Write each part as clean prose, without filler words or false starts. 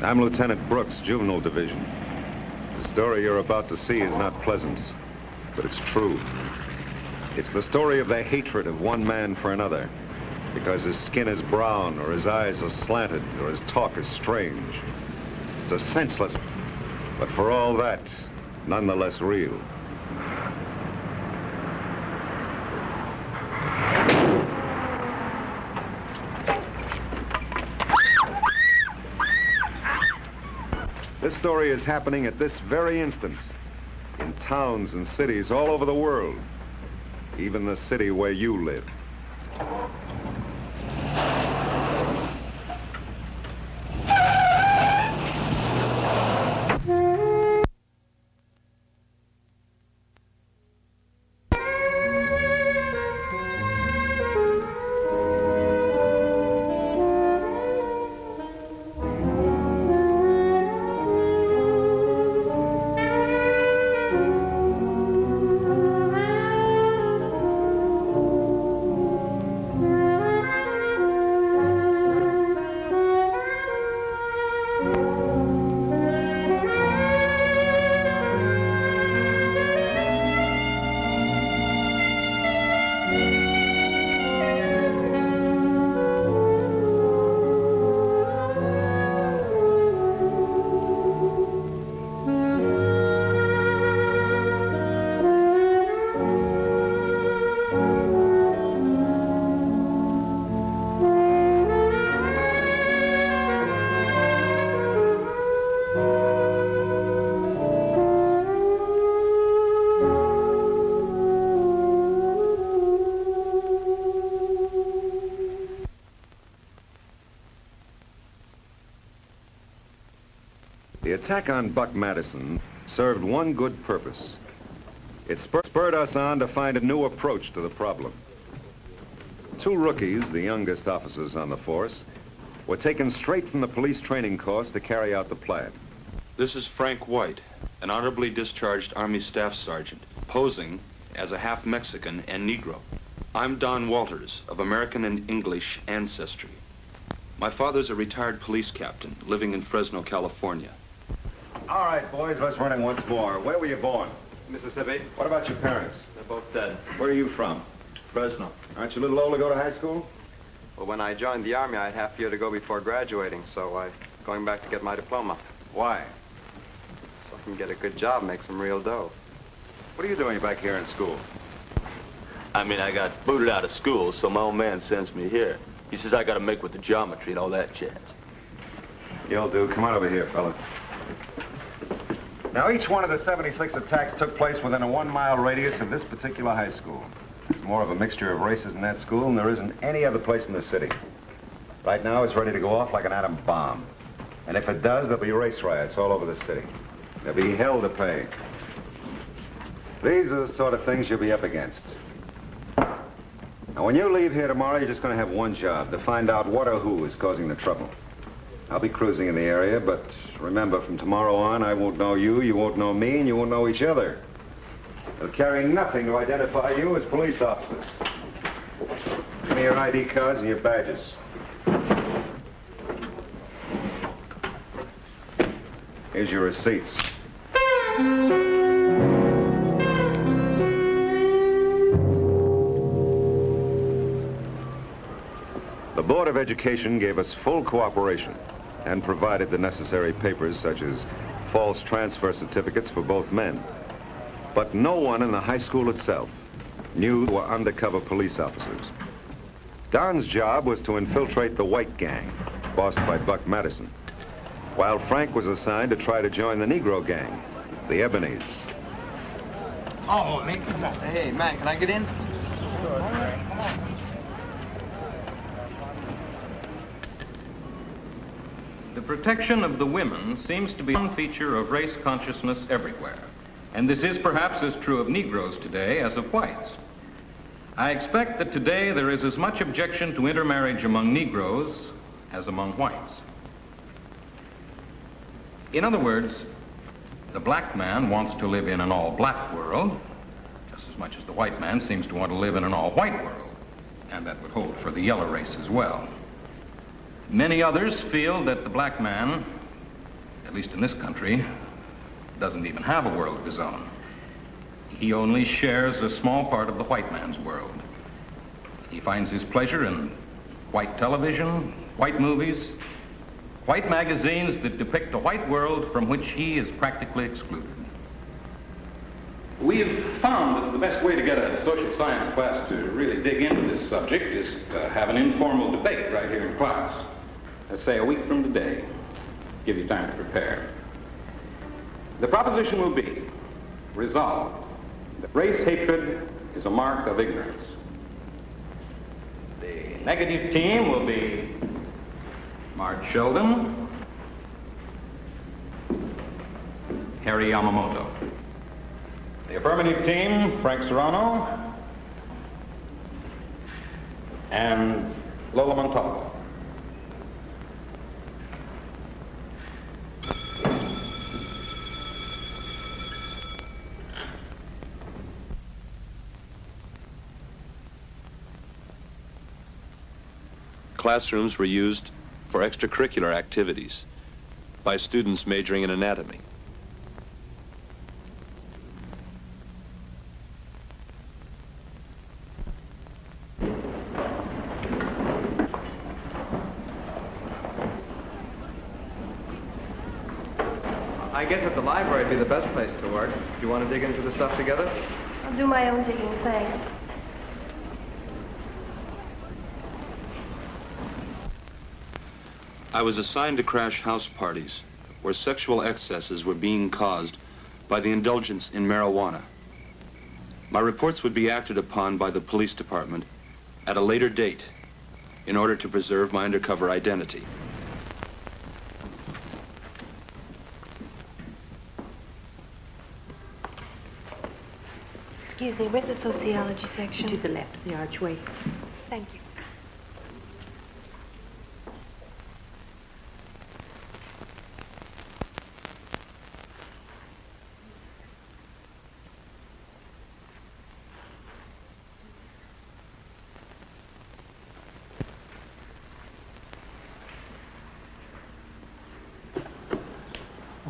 I'm Lieutenant Brooks, Juvenile Division. The story you're about to see is not pleasant, but it's true. It's the story of the hatred of one man for another, because his skin is brown, or his eyes are slanted, or his talk is strange. It's a senseless, but for all that, nonetheless real. This story is happening at this very instant in towns and cities all over the world, even the city where you live. The attack on Buck Madison served one good purpose. It spurred us on to find a new approach to the problem. Two rookies, the youngest officers on the force, were taken straight from the police training course to carry out the plan. This is Frank White, an honorably discharged Army Staff Sergeant, posing as a half Mexican and Negro. I'm Don Walters, of American and English ancestry. My father's a retired police captain living in Fresno, California. All right, boys, let's run it once more. Where were you born? Mississippi. What about your parents? They're both dead. Where are you from? Fresno. Aren't you a little old to go to high school? Well, when I joined the Army, I had half a year to go before graduating, so I'm going back to get my diploma. Why? So I can get a good job, make some real dough. What are you doing back here in school? I mean, I got booted out of school, so my old man sends me here. He says I got to make with the geometry and all that jazz. You'll do. Come on over here, fella. Now, each one of the 76 attacks took place within a 1-mile radius of this particular high school. There's more of a mixture of races in that school than there is in any other place in the city. Right now, it's ready to go off like an atom bomb. And if it does, there'll be race riots all over the city. There'll be hell to pay. These are the sort of things you'll be up against. Now, when you leave here tomorrow, you're just going to have one job, to find out what or who is causing the trouble. I'll be cruising in the area, but remember, from tomorrow on, I won't know you, you won't know me, and you won't know each other. They'll carry nothing to identify you as police officers. Give me your ID cards and your badges. Here's your receipts. The Board of Education gave us full cooperation and provided the necessary papers such as false transfer certificates for both men. But no one in the high school itself knew they were undercover police officers. Don's job was to infiltrate the white gang, bossed by Buck Madison, while Frank was assigned to try to join the Negro gang, the Ebonies. Oh, man. Hey, man, can I get in? The protection of the women seems to be one feature of race consciousness everywhere, and this is perhaps as true of Negroes today as of whites. I expect that today there is as much objection to intermarriage among Negroes as among whites. In other words, the black man wants to live in an all-black world, just as much as the white man seems to want to live in an all-white world, and that would hold for the yellow race as well. Many others feel that the black man at least in this country, doesn't even have a world of his own. He only shares a small part of the white man's world. He finds his pleasure in white television, white movies, white magazines that depict a white world from which he is practically excluded. We've found that the best way to get a social science class to really dig into this subject is to have an informal debate right here in class. Let's say a week from today. Give you time to prepare. The proposition will be resolved that race hatred is a mark of ignorance. The negative team will be Marge Sheldon, Harry Yamamoto. The affirmative team, Frank Serrano, and Lola Montalvo. Classrooms were used for extracurricular activities by students majoring in anatomy. I guess at the library would be the best place to work. Do you want to dig into the stuff together? I'll do my own digging, thanks. I was assigned to crash house parties where sexual excesses were being caused by the indulgence in marijuana. My reports would be acted upon by the police department at a later date in order to preserve my undercover identity. Excuse me, where's the sociology section? To the left of the archway. Thank you.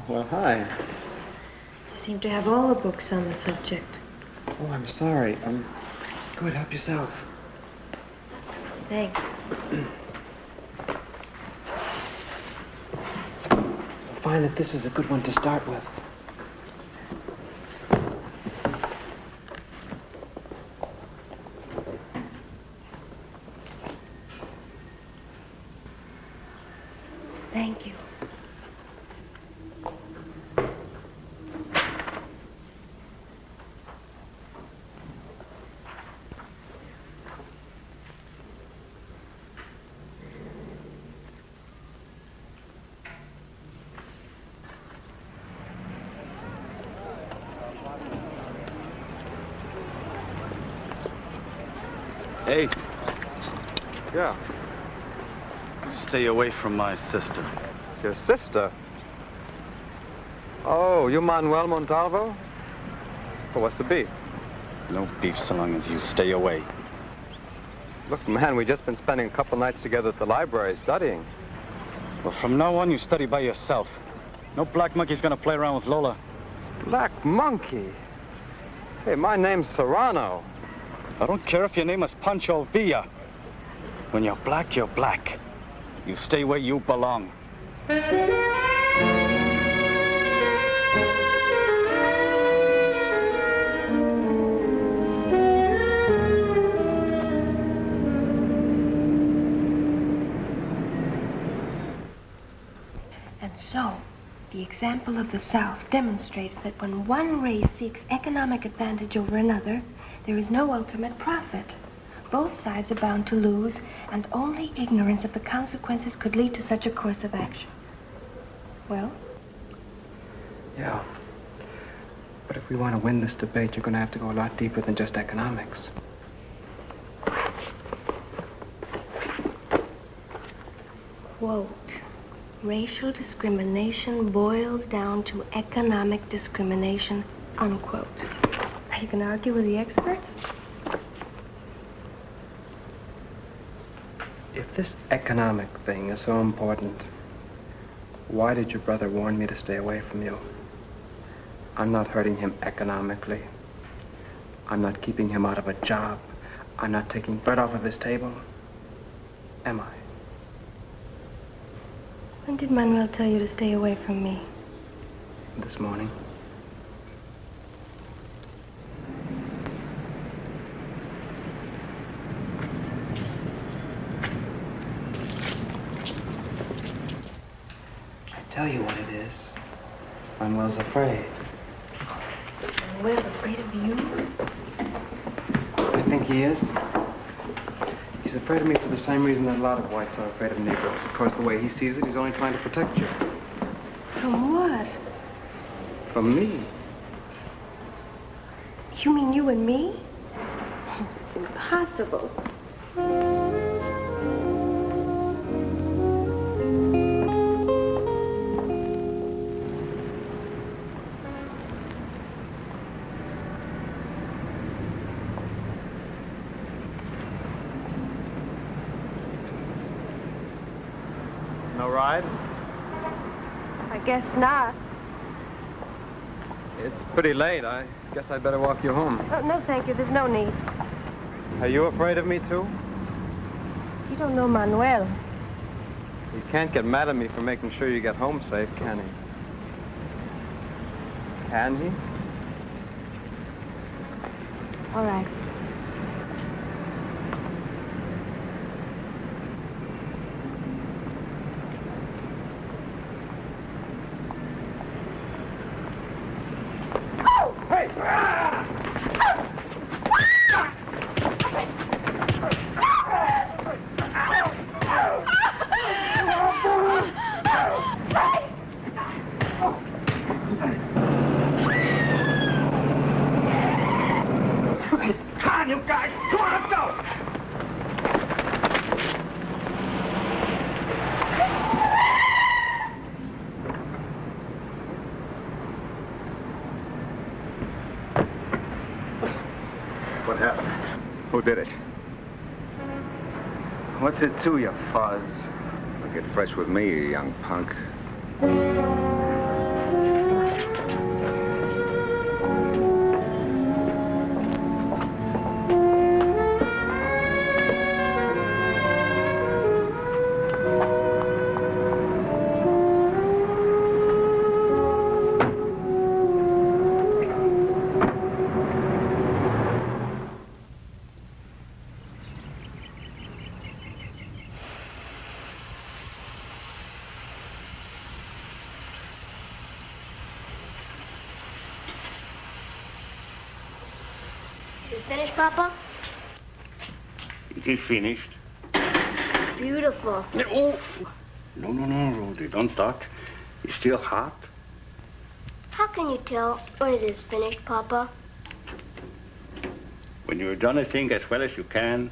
Well, hi. You seem to have all the books on the subject. Oh, I'm sorry. Go ahead, help yourself. Thanks. I find that this is a good one to start with. Thank you. Hey, Yeah. stay away from my sister. Your sister? Oh, you Manuel Montalvo? Well, what's the beef? No beef so long as you stay away. Look, man, we've just been spending a couple nights together at the library studying. Well, from now on, you study by yourself. No black monkey's gonna play around with Lola. Black Monkey? Hey, my name's Serrano. I don't care if your name is Pancho Villa. When you're black, you're black. You stay where you belong. And so, the example of the South demonstrates that when one race seeks economic advantage over another, there is no ultimate profit. Both sides are bound to lose, and only ignorance of the consequences could lead to such a course of action. Well? Yeah. But if we want to win this debate, you're going to have to go a lot deeper than just economics. Quote, racial discrimination boils down to economic discrimination, unquote. Are you going to argue with the experts? If this economic thing is so important, Why did your brother warn me to stay away from you? I'm not hurting him economically. I'm not keeping him out of a job. I'm not taking bread off of his table. Am I? When did Manuel tell you to stay away from me? This morning. I tell you what it is. Manuel's afraid. Manuel's afraid of you? I think he is. He's afraid of me for the same reason that a lot of whites are afraid of Negroes. Of course, the way he sees it, he's only trying to protect you. From what? From me. You mean you and me? It's impossible. No ride? I guess not. It's pretty late. I guess I'd better walk you home. Oh, no, thank you. There's no need. Are you afraid of me, too? You don't know Manuel. He can't get mad at me for making sure you get home safe, can he? Can he? All right. What happened? Who did it? What's it to you, Fuzz? Don't get fresh with me, you young punk. You finished, Papa? It is finished. Beautiful. Oh! No, Rudy, don't touch. It's still hot. How can you tell when it is finished, Papa? When you've done a thing as well as you can,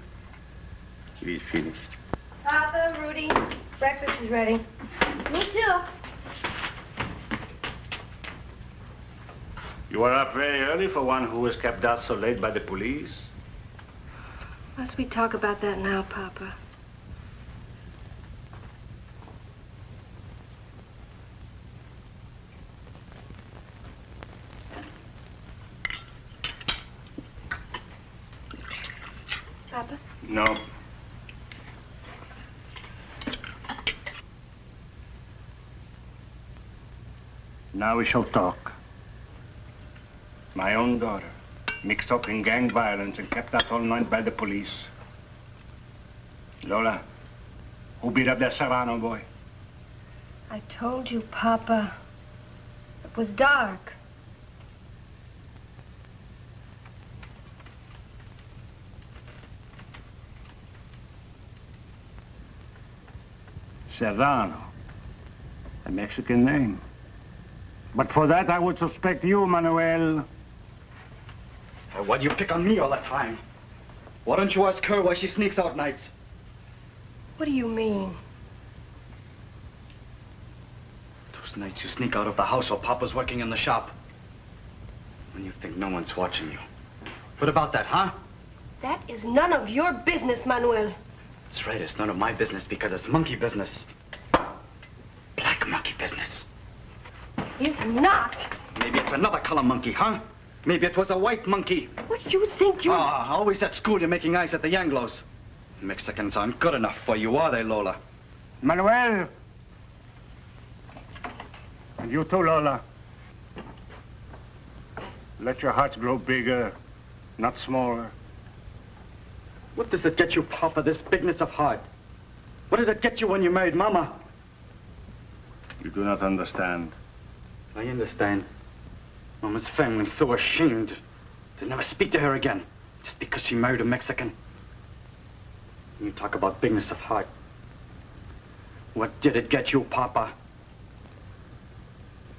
it is finished. Papa, Rudy, breakfast is ready. Me too. You are up very early for one who was kept out so late by the police. Must we talk about that now, Papa? Papa? No. Now we shall talk. My own daughter, mixed up in gang violence and kept out all night by the police. Lola, who beat up that Serrano boy? I told you, Papa. It was dark. Serrano, a Mexican name. But for that, I would suspect you, Manuel. Why do you pick on me all the time? Why don't you ask her why she sneaks out nights? What do you mean? Those nights you sneak out of the house while Papa's working in the shop. When you think no one's watching you. What about that, huh? That is none of your business, Manuel. That's right, it's none of my business because it's monkey business. Black monkey business. It's not. Maybe it's another color monkey, huh? Maybe it was a white monkey. What do you think you... Always at school you're making eyes at the Anglos. Mexicans aren't good enough for you, are they, Lola? Manuel! And you too, Lola. Let your hearts grow bigger, not smaller. What does it get you, Papa, this bigness of heart? What did it get you when you married Mama? You do not understand. I understand. Mama's family's so ashamed they'll never speak to her again, just because she married a Mexican. You talk about bigness of heart. What did it get you, Papa?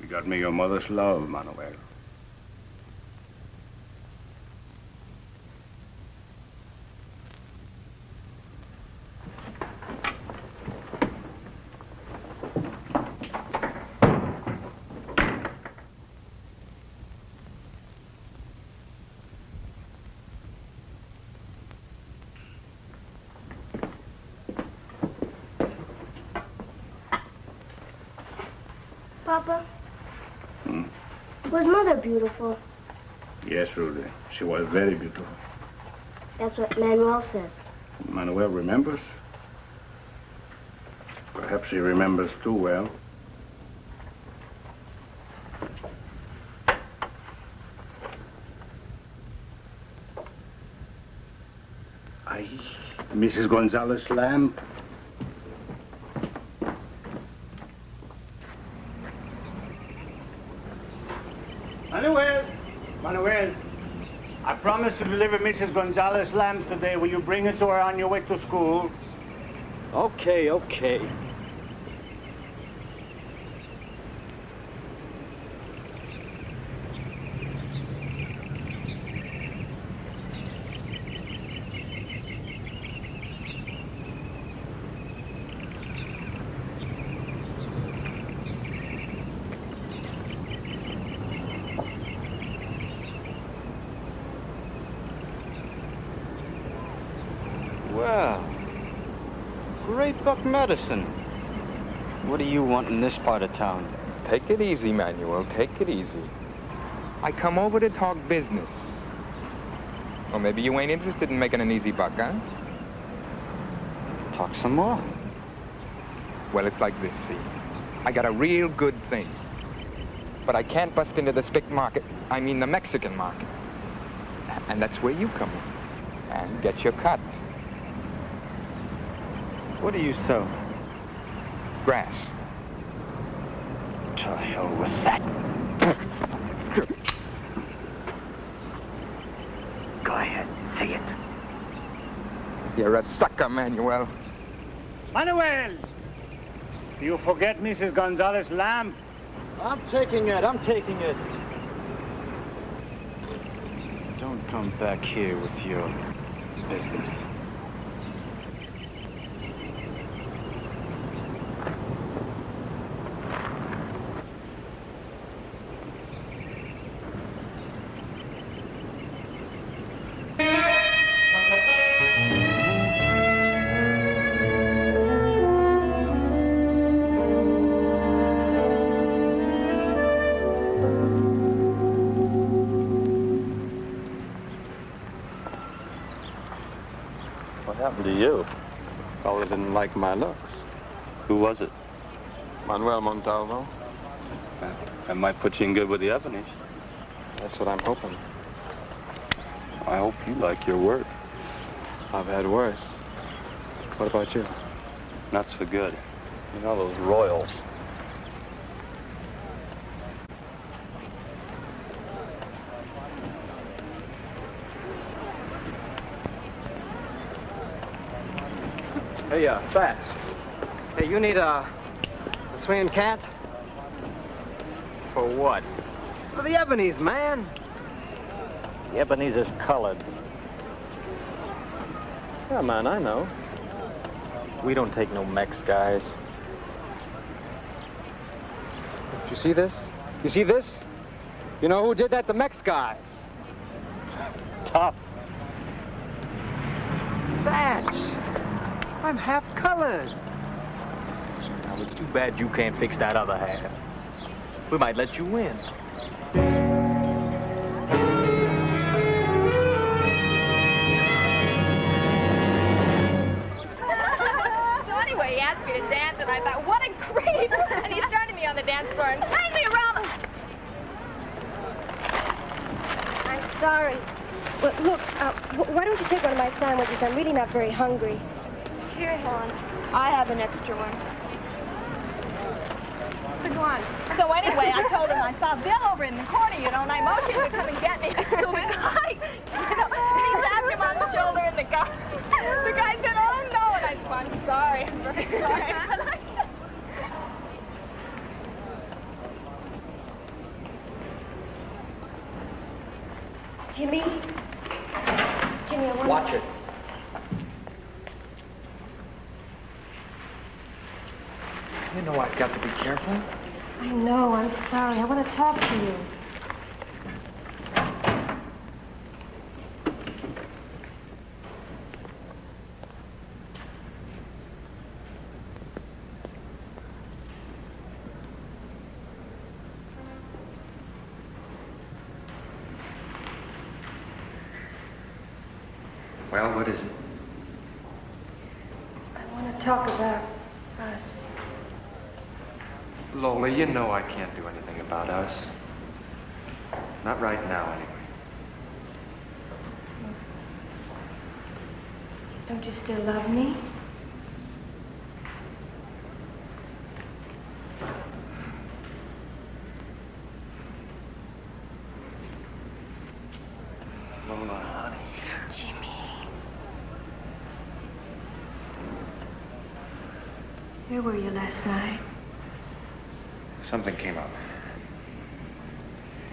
You got me your mother's love, Manuel. Papa? Was Mother beautiful? Yes, Rudy. She was very beautiful. That's what Manuel says. Manuel remembers. Perhaps he remembers too well. Mrs. Gonzalez lamp. Manuel, I promised to deliver Mrs. Gonzalez lambs today. Will you bring it to her on your way to school? Okay. Well, great buck medicine. What do you want in this part of town? Take it easy, Manuel. Take it easy. I come over to talk business. Or maybe you ain't interested in making an easy buck, huh? Talk some more. Well, it's like this, see. I got a real good thing. But I can't bust into the spick market. I mean the Mexican market. And that's where you come in. And get your cut. What do you sow? Grass. To hell with that. Go ahead, say it. You're a sucker, Manuel. Manuel! Do you forget Mrs. Gonzalez lamp? I'm taking it. Don't come back here with your business. What happened to you? Fella didn't like my looks. Who was it? Manuel Montalvo. That might put you in good with the Ebonies. That's what I'm hoping. I hope you like your work. I've had worse. What about you? Not so good. You know those Royals. Hey, Fat. Hey, you need a swinging cat? For what? For the Ebonies, man. The Ebonies is colored. Yeah, man, I know. We don't take no Mex guys. You see this? You see this? You know who did that? The Mex guys. Tough. Satch. I'm half colored. Well, it's too bad you can't fix that other half. We might let you win. So anyway, he asked me to dance, and I thought, what a great... And he started me on the dance floor and banged me around. I'm sorry. Well, look, why don't you take one of my sandwiches? I'm really not very hungry. Here, Helen. I have an extra one. So go on. So anyway, I told him I saw Bill over in the corner, you know, and I motioned him to come and get me. So the guy, you know, and he tapped him on the shoulder, and the guy said, oh, no. And I said, I'm sorry. I'm very sorry. Jimmy, I want... Watch it. You know I've got to be careful. I know, I'm sorry. I want to talk to you. Well, what is it? I want to talk about us. Lola, you know I can't do anything about us. Not right now, anyway. Don't you still love me? Lola, honey. Jimmy. Where were you last night? Something came up.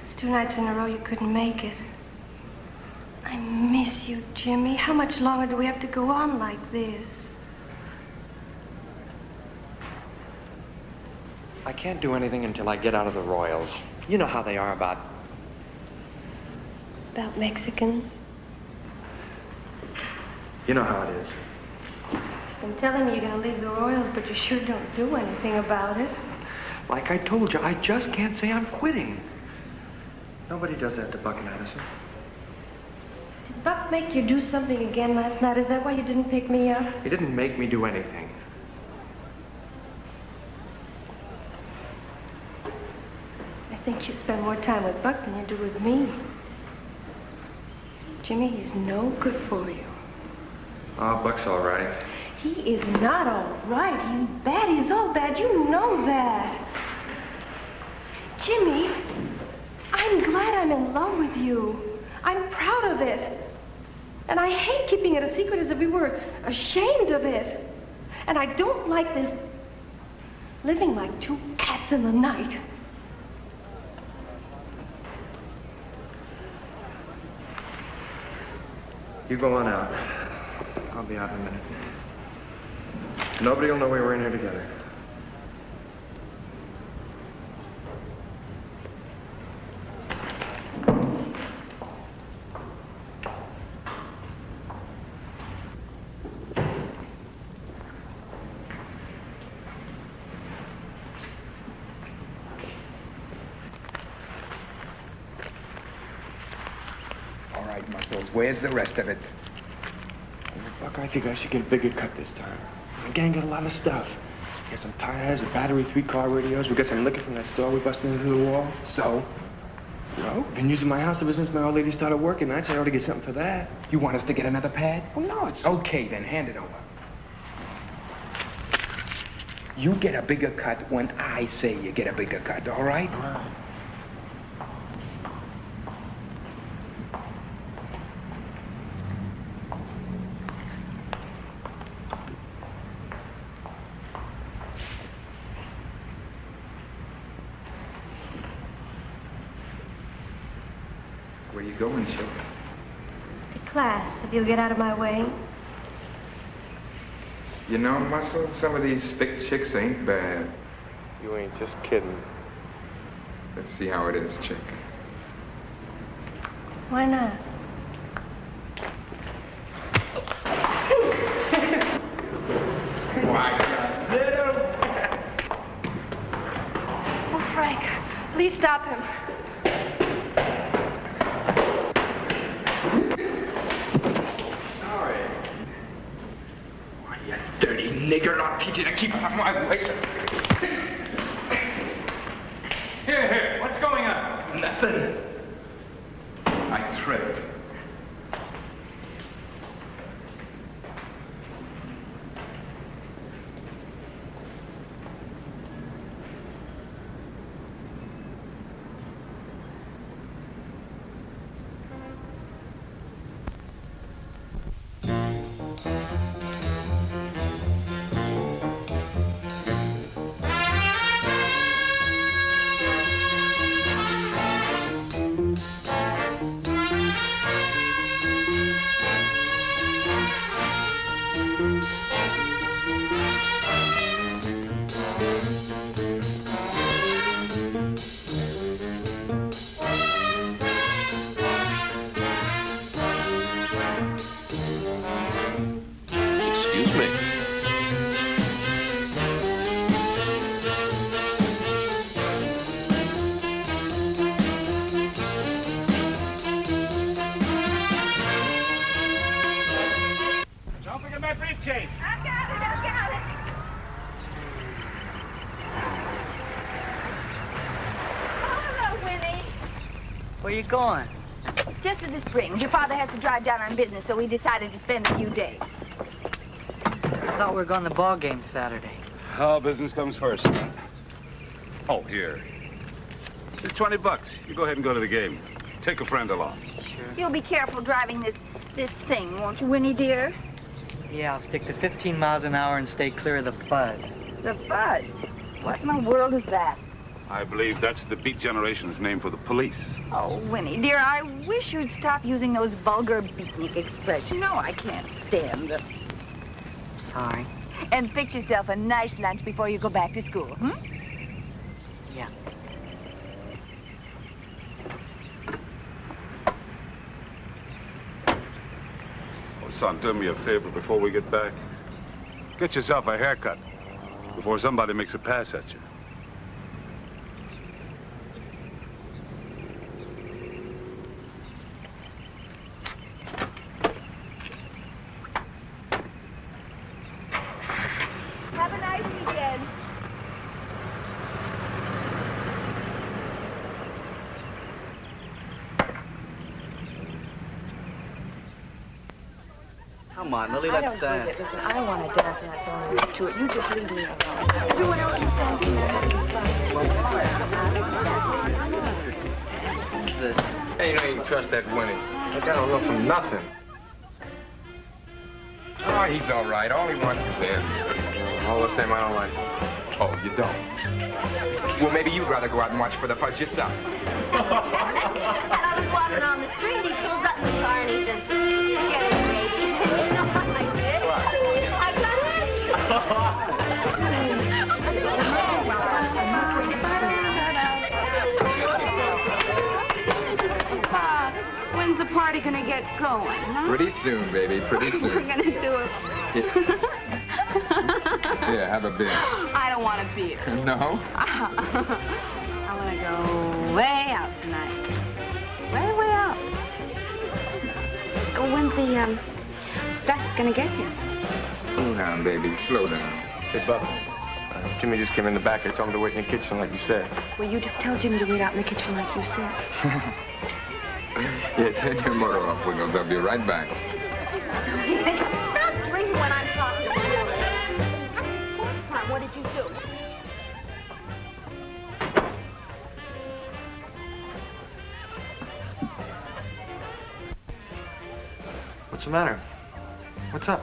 It's 2 nights in a row you couldn't make it. I miss you, Jimmy. How much longer do we have to go on like this? I can't do anything until I get out of the Royals. You know how they are about... About Mexicans? You know how it is. I'm telling you you're going to leave the Royals, but you sure don't do anything about it. Like I told you, I just can't say I'm quitting. Nobody does that to Buck Madison. Did Buck make you do something again last night? Is that why you didn't pick me up? He didn't make me do anything. I think you spend more time with Buck than you do with me. Jimmy, he's no good for you. Oh, Buck's all right. He is not all right. He's bad. He's all bad. You know that. Jimmy, I'm glad I'm in love with you. I'm proud of it. And I hate keeping it a secret as if we were ashamed of it. And I don't like this living like 2 cats in the night. You go on out. I'll be out in a minute. Nobody will know we were in here together. All right, Muscles, where's the rest of it? Buck, I think I should get a bigger cut this time. The gang got a lot of stuff. We got some tires, a battery, 3-car radios. We got some liquor from that store we busted into the wall. So? Well, been using my house ever since my old lady started working. I'd say I ought to get something for that. You want us to get another pad? Well, no, it's... Okay, then hand it over. You get a bigger cut when I say you get a bigger cut, all right? All right. Where you going, Silk? To class, if you'll get out of my way. You know, Muscle, some of these spick chicks ain't bad. You ain't just kidding. Let's see how it is, chick. Why not? Why not? Frank, please stop him. Sorry. Why, you dirty nigger, I'll teach you to keep off my way. Here, what's going on? Nothing. I tripped. Where you going? Just to the Springs. Your father has to drive down on business, so we decided to spend a few days. I thought we were going to the ball game Saturday. Oh, business comes first. Oh, here. It's $20. You go ahead and go to the game. Take a friend along. Sure. You'll be careful driving this thing, won't you, Winnie, dear? Yeah, I'll stick to 15 miles an hour and stay clear of the fuzz. The fuzz? What in the world is that? I believe that's the Beat Generation's name for the police. Oh, Winnie, dear, I wish you'd stop using those vulgar beatnik expressions. No, I can't stand them. Sorry. And fix yourself a nice lunch before you go back to school, hmm? Yeah. Oh, son, do me a favor before we get back. Get yourself a haircut before somebody makes a pass at you. Have a nice weekend. Come on, Lily, let's dance. Listen, I don't want to dance and that's all there is to it. You just leave me alone. Everyone else is dancing and having fun. Hey, you know you can trust that Winnie. Look, I don't know from nothing. Oh, he's all right. All he wants is in. All the same, I don't like him. Oh, you don't? Well, maybe you'd rather go out and watch for the fudge yourself. And I was walking on the street, he pulls up in the car and he says, "Get it, baby." I did. I got When's the party gonna get going, huh? Pretty soon, baby, pretty soon. We're gonna do it. Yeah, have a beer. I don't want a beer. No? I want to go way out tonight. Way, way out. When's the stuff gonna get here? Slow down, baby, slow down. Hey, Bub. Jimmy just came in the back. I told him to wait in the kitchen like you said. Well, you just tell Jimmy to wait out in the kitchen like you said. Yeah, turn your motor off, Wiggles. I'll be right back. Stop drinking when I'm talking to you. Sports car, what did you do? What's the matter? What's up?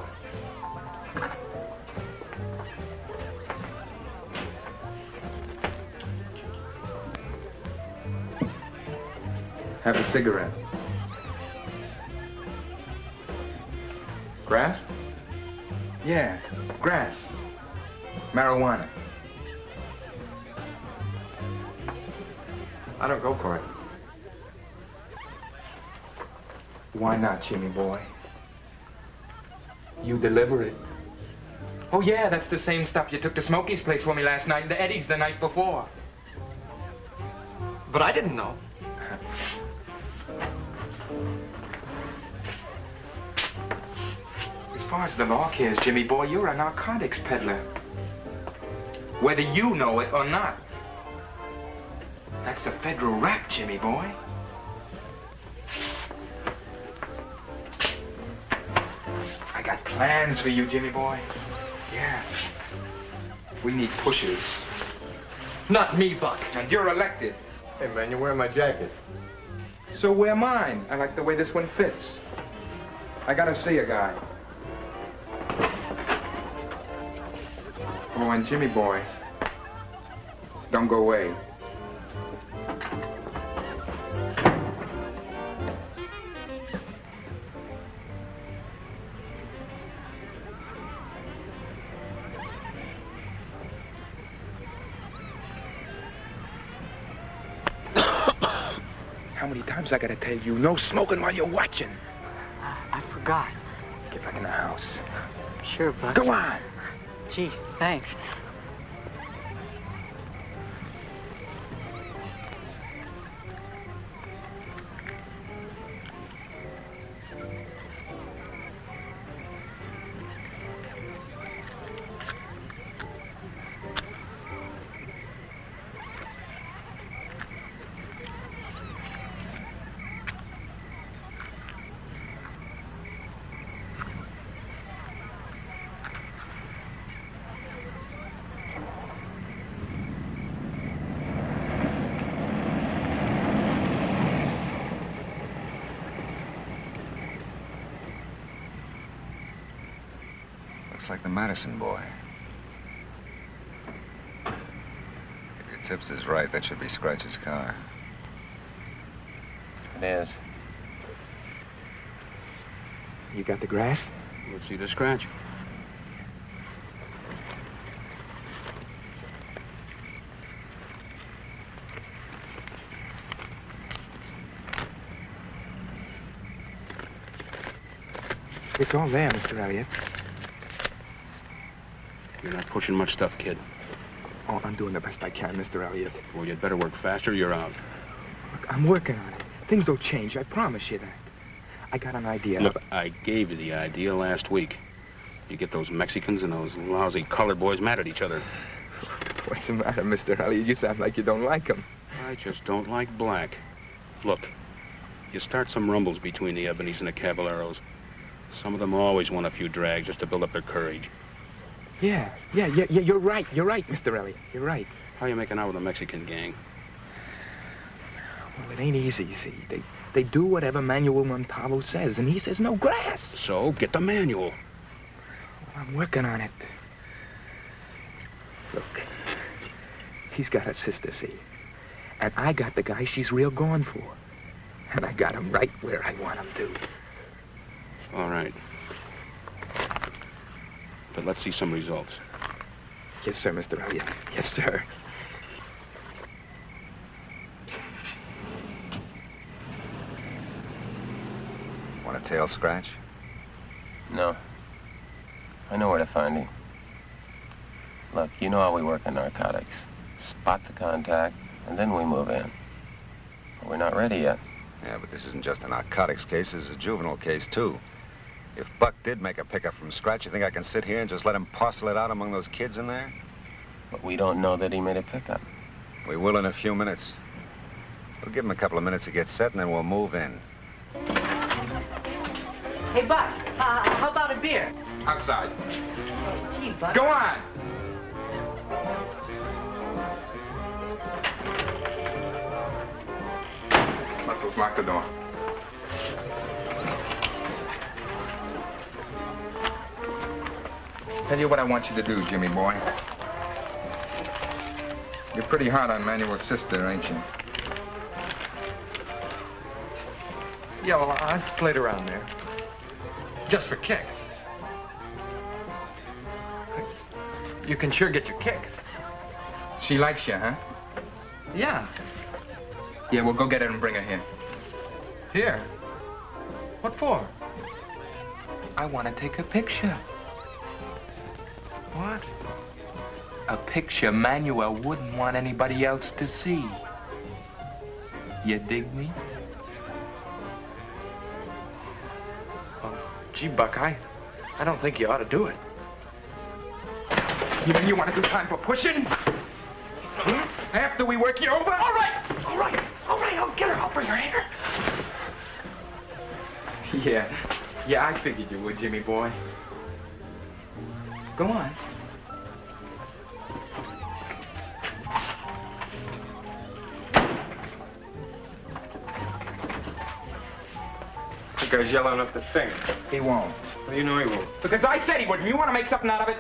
Have a cigarette. Grass? Yeah, grass. Marijuana. I don't go for it. Why not, Jimmy boy? You deliver it. Oh, yeah, that's the same stuff you took to Smokey's place for me last night and the Eddie's the night before. But I didn't know. As far as the law cares, Jimmy boy, you're a narcotics peddler. Whether you know it or not. That's a federal rap, Jimmy boy. I got plans for you, Jimmy boy. Yeah. We need pushers. Not me, Buck. And you're elected. Hey, man, you're wearing my jacket. So wear mine. I like the way this one fits. I gotta see a guy. Oh, and Jimmy boy, don't go away. How many times I gotta tell you, no smoking while you're watching? I forgot. Get back in the house. Sure, Buck. Go on. Gee, thanks. Looks like the Madison boy. If your tips is right, that should be Scratch's car. It is. You got the grass? Let's see the scratch. It's all there, Mr. Elliott. You're not pushing much stuff, kid. Oh, I'm doing the best I can, Mr. Elliott. Well, you'd better work faster, you're out. Look, I'm working on it. Things will change, I promise you that. I got an idea. Look, I gave you the idea last week. You get those Mexicans and those lousy colored boys mad at each other. What's the matter, Mr. Elliott? You sound like you don't like them. I just don't like black. Look, you start some rumbles between the Ebonies and the Caballeros. Some of them always want a few drags just to build up their courage. Yeah, you're right, Mr. Elliott. You're right. How you making out with the Mexican gang? Well, it ain't easy, you see. They do whatever Manuel Montalvo says, and he says no grass. So, get the manual. Well, I'm working on it. Look, he's got a sister, see? And I got the guy she's real going for. And I got him right where I want him to. All right. But let's see some results. Yes, sir, Mr. Elliott. Yes, sir. Want a tail scratch? No. I know where to find him. Look, you know how we work in narcotics. Spot the contact, and then we move in. But we're not ready yet. Yeah, but this isn't just a narcotics case. This is a juvenile case, too. If Buck did make a pickup from scratch, you think I can sit here and just let him parcel it out among those kids in there? But we don't know that he made a pickup. We will in a few minutes. We'll give him a couple of minutes to get set, and then we'll move in. Hey, Buck, how about a beer? Outside. Gee, Buck. Go on! Muscles, lock the door. Tell you what I want you to do, Jimmy boy. You're pretty hard on Manuel's sister, ain't you? Yeah, well, I've played around there. Just for kicks. You can sure get your kicks. She likes you, huh? Yeah. Yeah, well, go get her and bring her here. Here? What for? I want to take a picture. What? A picture Manuel wouldn't want anybody else to see. You dig me? Oh, gee, Buck, I don't think you ought to do it. You mean you want to do time for pushing? Hmm? After we work you over? All right, I'll get her. I'll bring her here. Yeah, I figured you would, Jimmy boy. Go on. The guy's yellow enough to think. He won't. Well, you know he won't. Because I said he wouldn't. You want to make something out of it?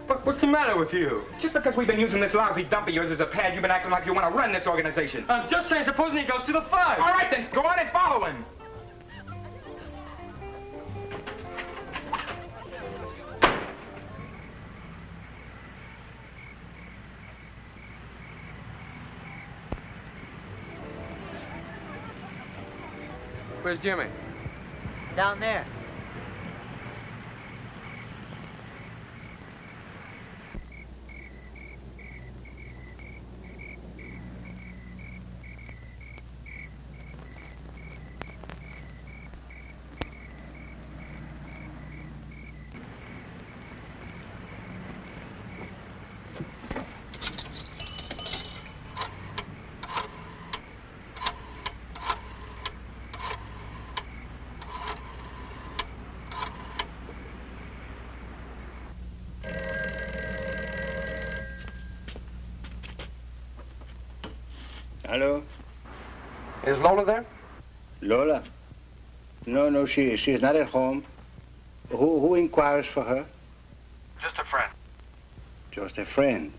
But what's the matter with you? Just because we've been using this lousy dump of yours as a pad, you've been acting like you want to run this organization. I'm just saying, supposing he goes to the five. All right, then. Go on and follow him. Where's Jimmy? Down there. Hello? Is Lola there? Lola? No, she is not at home. Who inquires for her? Just a friend. Just a friend.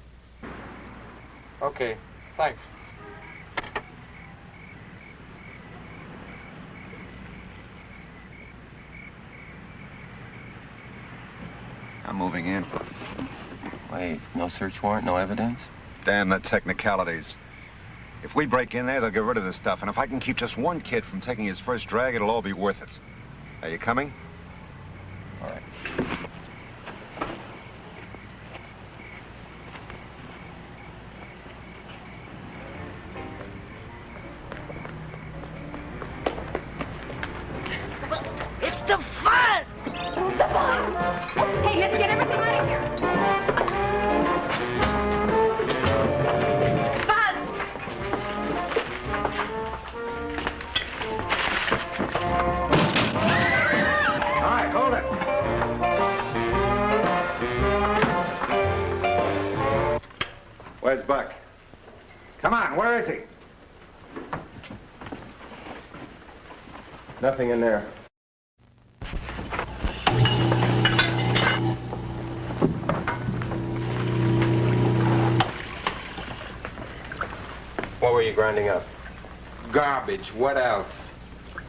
Okay, thanks. I'm moving in. Wait, no search warrant, no evidence? Damn the technicalities. If we break in there, they'll get rid of this stuff. And if I can keep just one kid from taking his first drag, it'll all be worth it. Are you coming? All right. It's the fuzz! Who's the fuzz? Hey, let's get everything out of here. Where's Buck? Come on, where is he? Nothing in there. What were you grinding up? Garbage. What else?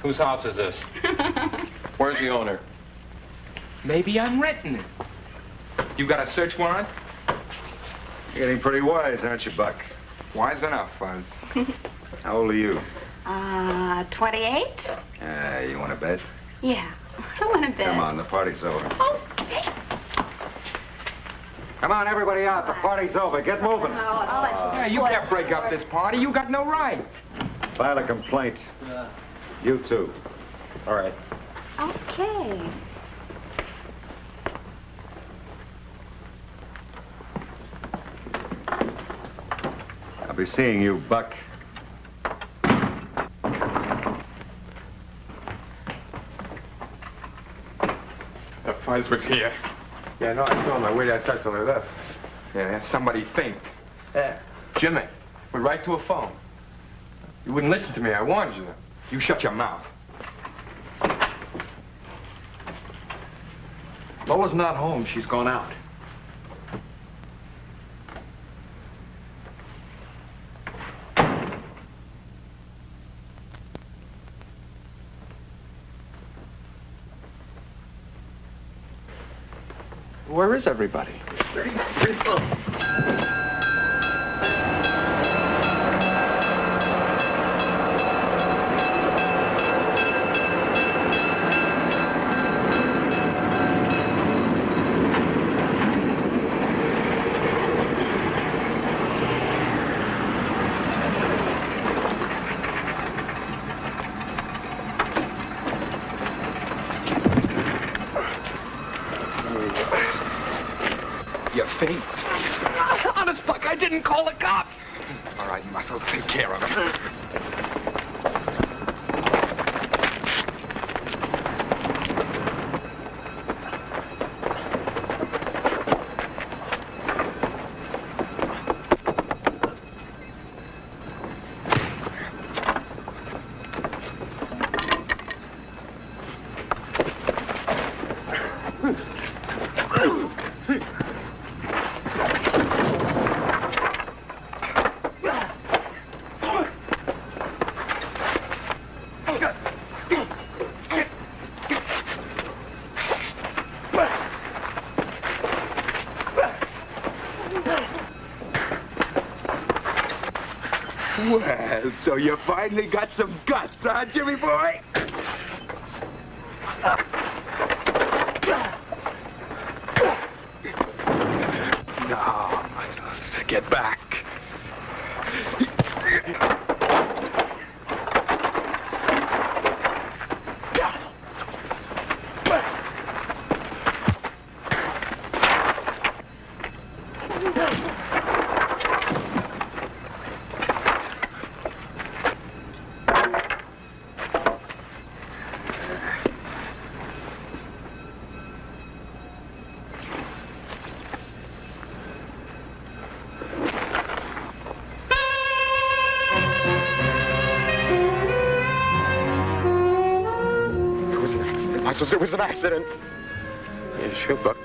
Whose house is this? Where's the owner? Maybe I'm renting it. You got a search warrant? You're getting pretty wise, aren't you, Buck? Wise enough, Fuzz. How old are you? 28? You want to bet? Yeah, I want to bet. Come on, the party's over. Oh, Come on, everybody out. The party's over. Get moving. Yeah, you can't break up this party. You got no right. File a complaint. You too. All right. Okay. I'll be seeing you, Buck. The Fuzz was here. Yeah, no, I saw him. I waited outside till they left. Yeah, somebody think. Yeah. Jimmy, went right to a phone. You wouldn't listen to me. I warned you. You shut your mouth. Lola's not home. She's gone out. Where is everybody? faint. Honest, Buck, I didn't call the cops. All right, Muscles, take care of him. Well, so you finally got some guts, huh, Jimmy boy? No, Muscles, get back. It was an accident. Yeah, sure, Buck.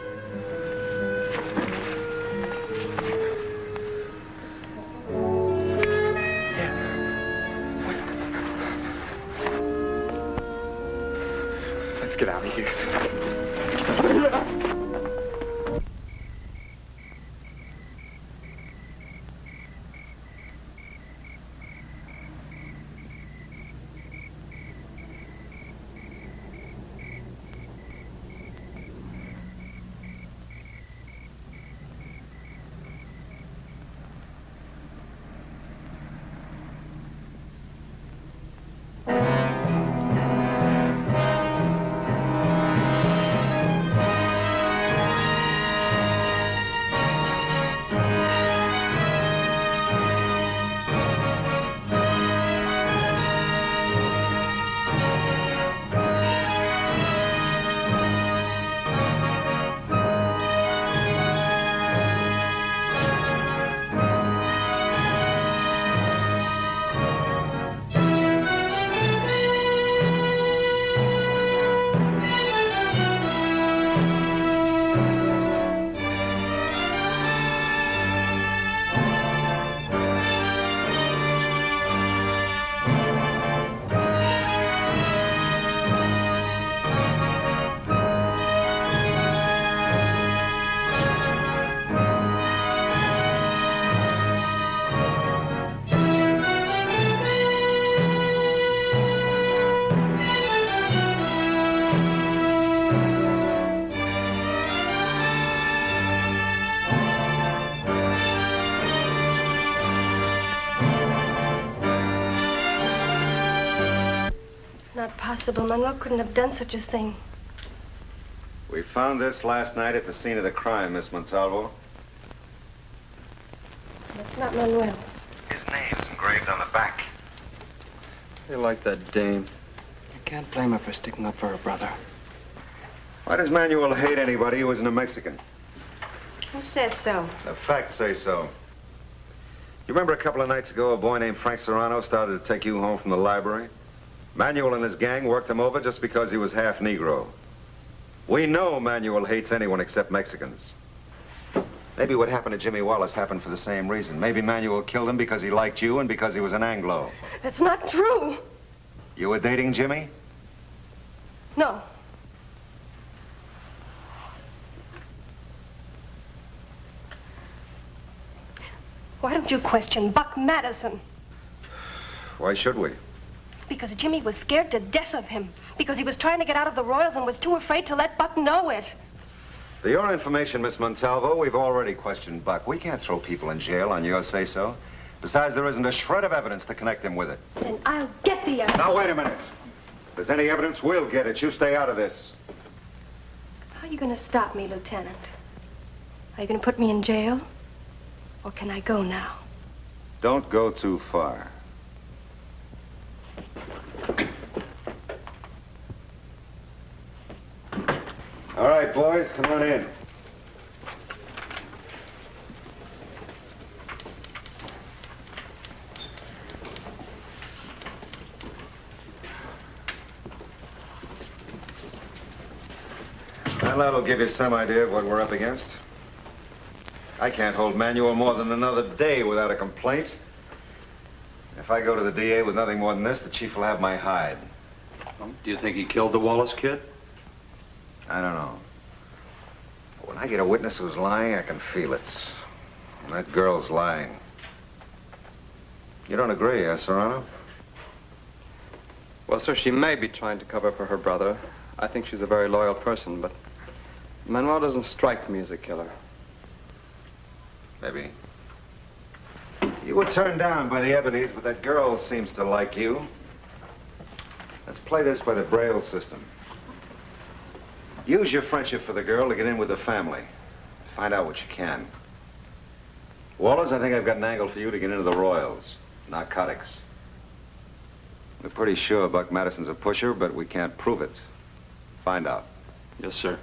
Let's get out of here. Impossible. Manuel couldn't have done such a thing. We found this last night at the scene of the crime, Miss Montalvo. It's not Manuel's. His name's engraved on the back. You like that dame. You can't blame her for sticking up for her brother. Why does Manuel hate anybody who isn't a Mexican? Who says so? The facts say so. You remember a couple of nights ago, a boy named Frank Serrano started to take you home from the library? Manuel and his gang worked him over just because he was half Negro. We know Manuel hates anyone except Mexicans. Maybe what happened to Jimmy Wallace happened for the same reason. Maybe Manuel killed him because he liked you and because he was an Anglo. That's not true. You were dating Jimmy? No. Why don't you question Buck Madison? Why should we? Because Jimmy was scared to death of him. Because he was trying to get out of the Royals and was too afraid to let Buck know it. For your information, Miss Montalvo, we've already questioned Buck. We can't throw people in jail on your say-so. Besides, there isn't a shred of evidence to connect him with it. Then I'll get the evidence. Now, wait a minute. If there's any evidence, we'll get it. You stay out of this. How are you going to stop me, Lieutenant? Are you going to put me in jail? Or can I go now? Don't go too far. All right, boys, come on in. Well, that'll give you some idea of what we're up against. I can't hold Manuel more than another day without a complaint. If I go to the DA with nothing more than this, the chief will have my hide. Do you think he killed the Wallace kid? I don't know. But when I get a witness who's lying, I can feel it. And that girl's lying. You don't agree, Serrano? Well, sir, she may be trying to cover for her brother. I think she's a very loyal person, but Manuel doesn't strike me as a killer. Maybe. You were turned down by the Ebonies, but that girl seems to like you. Let's play this by the Braille system. Use your friendship for the girl to get in with the family. Find out what you can. Wallace, I think I've got an angle for you to get into the Royals. Narcotics. We're pretty sure Buck Madison's a pusher, but we can't prove it. Find out. Yes, sir.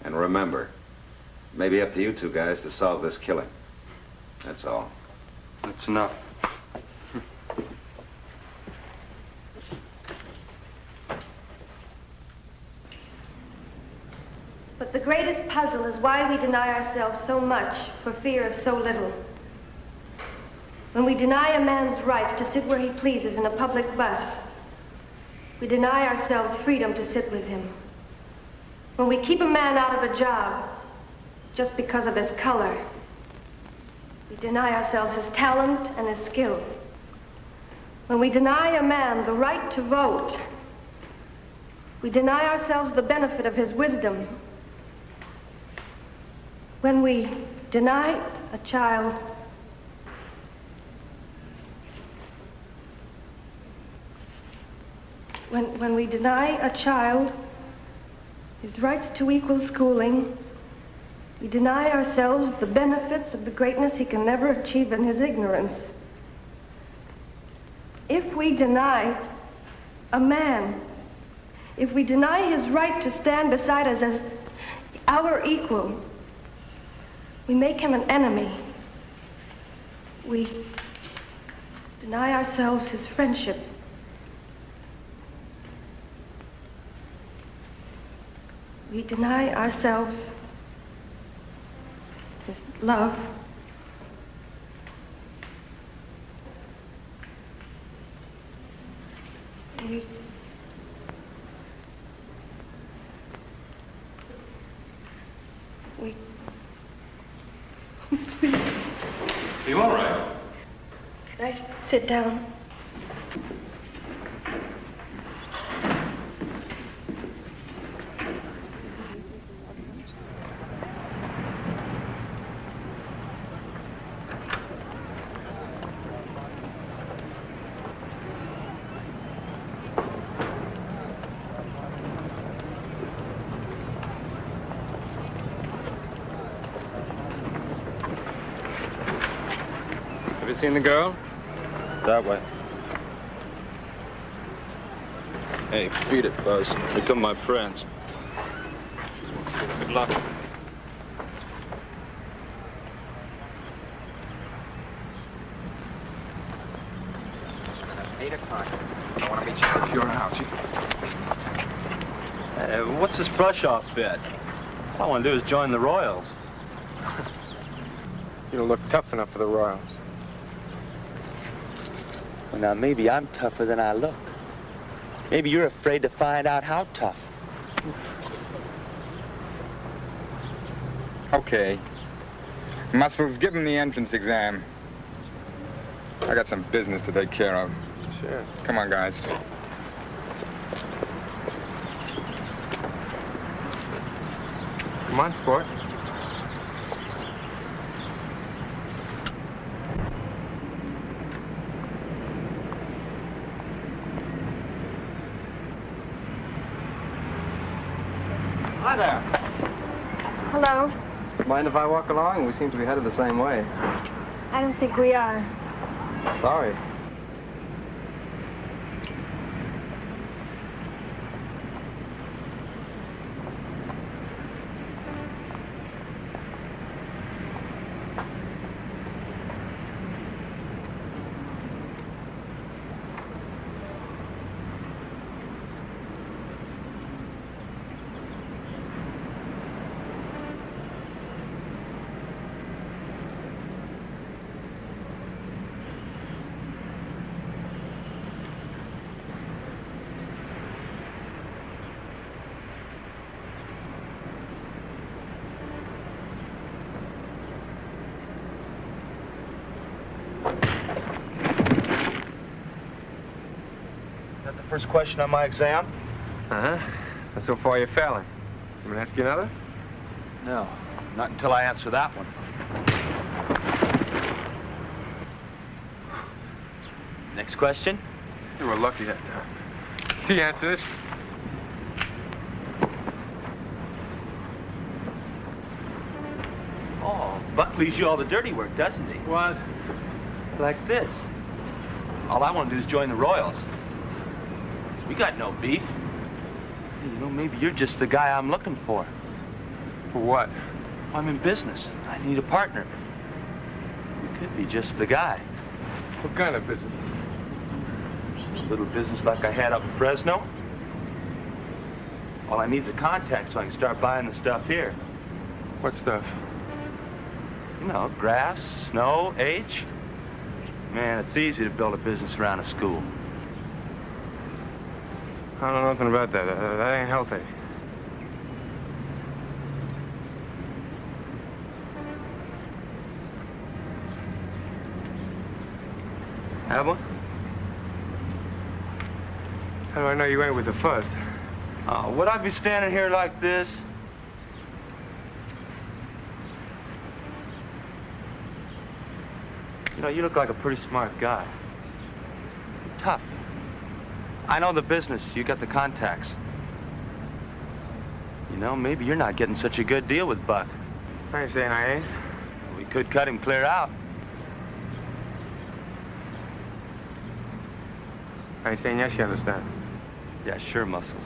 And remember, it may be up to you two guys to solve this killing. That's all. That's enough. But the greatest puzzle is why we deny ourselves so much for fear of so little. When we deny a man's rights to sit where he pleases in a public bus, we deny ourselves freedom to sit with him. When we keep a man out of a job just because of his color, we deny ourselves his talent and his skill. When we deny a man the right to vote, we deny ourselves the benefit of his wisdom. When we deny a child when we deny a child his rights to equal schooling, we deny ourselves the benefits of the greatness he can never achieve in his ignorance. If we deny a man, if we deny his right to stand beside us as our equal, we make him an enemy. We deny ourselves his friendship. We deny ourselves his love. We Are you all right? Can I sit down? Have you seen the girl? That way. Hey, beat it, Buzz. Here come my friends. Good luck. 8 o'clock. I want to meet you at your house. What's this brush-off bit? All I want to do is join the Royals. You don't look tough enough for the Royals. Well, now, maybe I'm tougher than I look. Maybe you're afraid to find out how tough. Okay. Muscles, give him the entrance exam. I got some business to take care of. Sure. Come on, guys. Come on, sport. Hi there. Hello. Mind if I walk along? We seem to be headed the same way. I don't think we are. Sorry. First question on my exam? Uh-huh. And so far you're failing. You want to ask you another? No, not until I answer that one. Next question? You were lucky that time. See, answer this. Oh, Buck leaves you all the dirty work, doesn't he? What? Like this. All I want to do is join the Royals. We got no beef. Hey, you know, maybe you're just the guy I'm looking for. For what? I'm in business. I need a partner. You could be just the guy. What kind of business? A little business like I had up in Fresno. All I need's a contact so I can start buying the stuff here. What stuff? You know, grass, snow, age. Man, it's easy to build a business around a school. I don't know nothing about that. That ain't healthy. Have one? How do I know you ain't with the fuzz? Oh, would I be standing here like this? You know, you look like a pretty smart guy. You're tough. I know the business. You got the contacts. You know, maybe you're not getting such a good deal with Buck. I ain't saying I ain't. We could cut him clear out. I ain't saying yes, you understand. Yeah, sure, Muscles.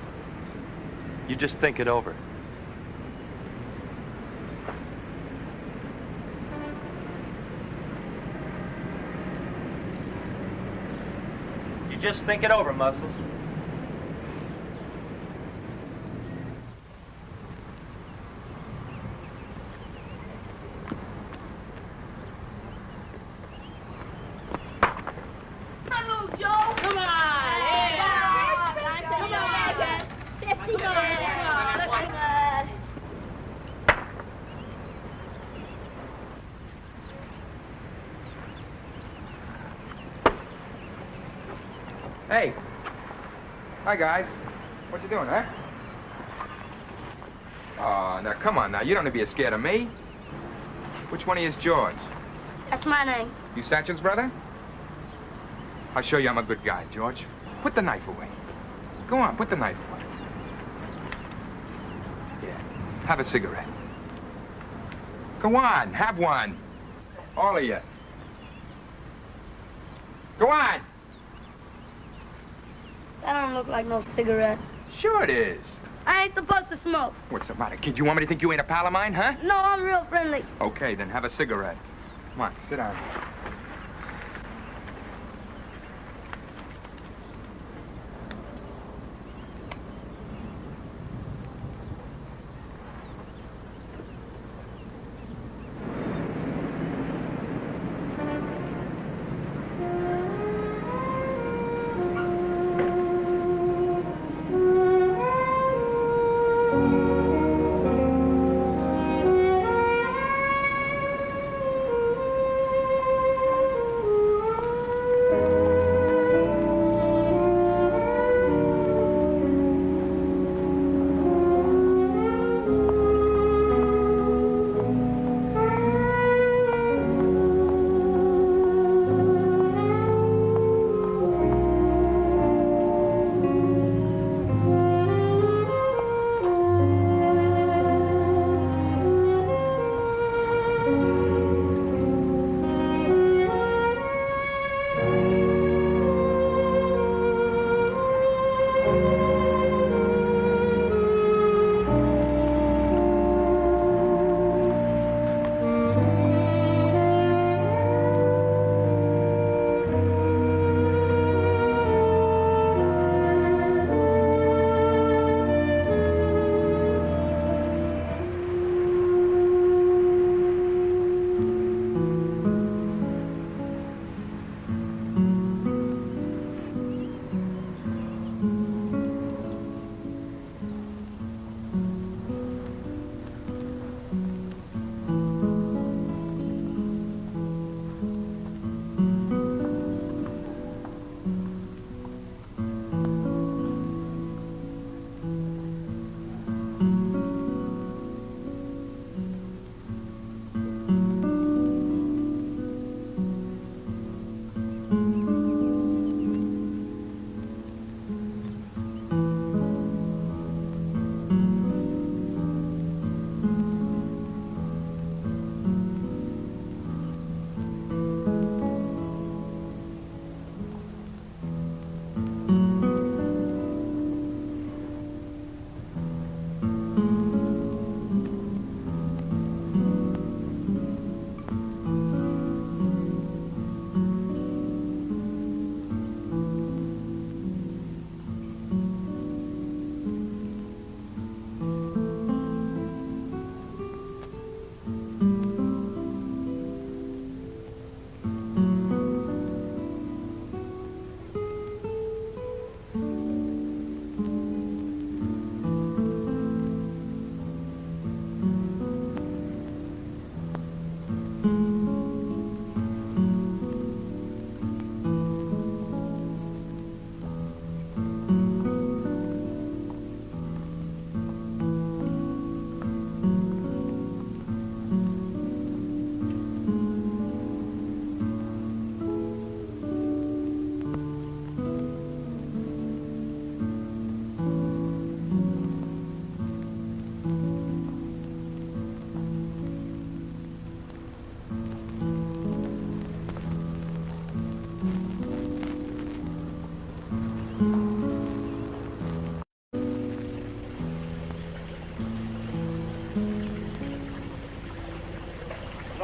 You just think it over. You just think it over, Muscles. Hey. Hi, guys. What you doing, huh? Oh, now, come on now. You don't need to be scared of me. Which one of you is George? That's my name. You Satchel's brother? I'll show you I'm a good guy, George. Put the knife away. Go on, put the knife away. Yeah. Have a cigarette. Go on, have one. All of you. Go on. That don't look like no cigarette. Sure it is. I ain't supposed to smoke. What's the matter, kid? You want me to think you ain't a pal of mine, huh? No, I'm real friendly. Okay, then have a cigarette. Come on, sit down.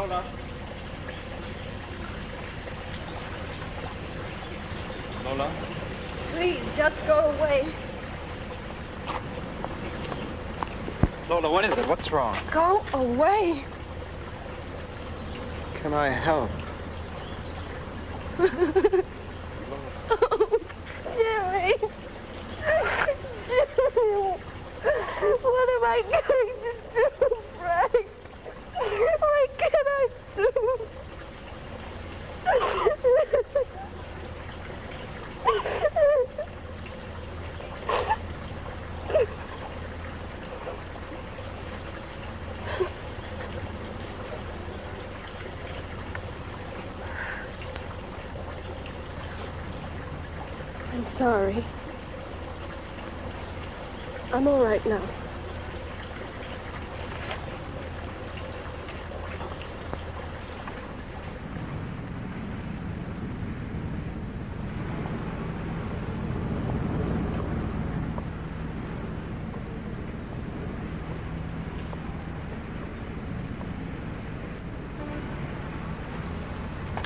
Lola. Lola? Please, just go away. Lola, what is it? What's wrong? Go away. Can I help? Jimmy. Jimmy. What am I going to do, Frank? Why can't I do? I'm sorry. I'm all right now.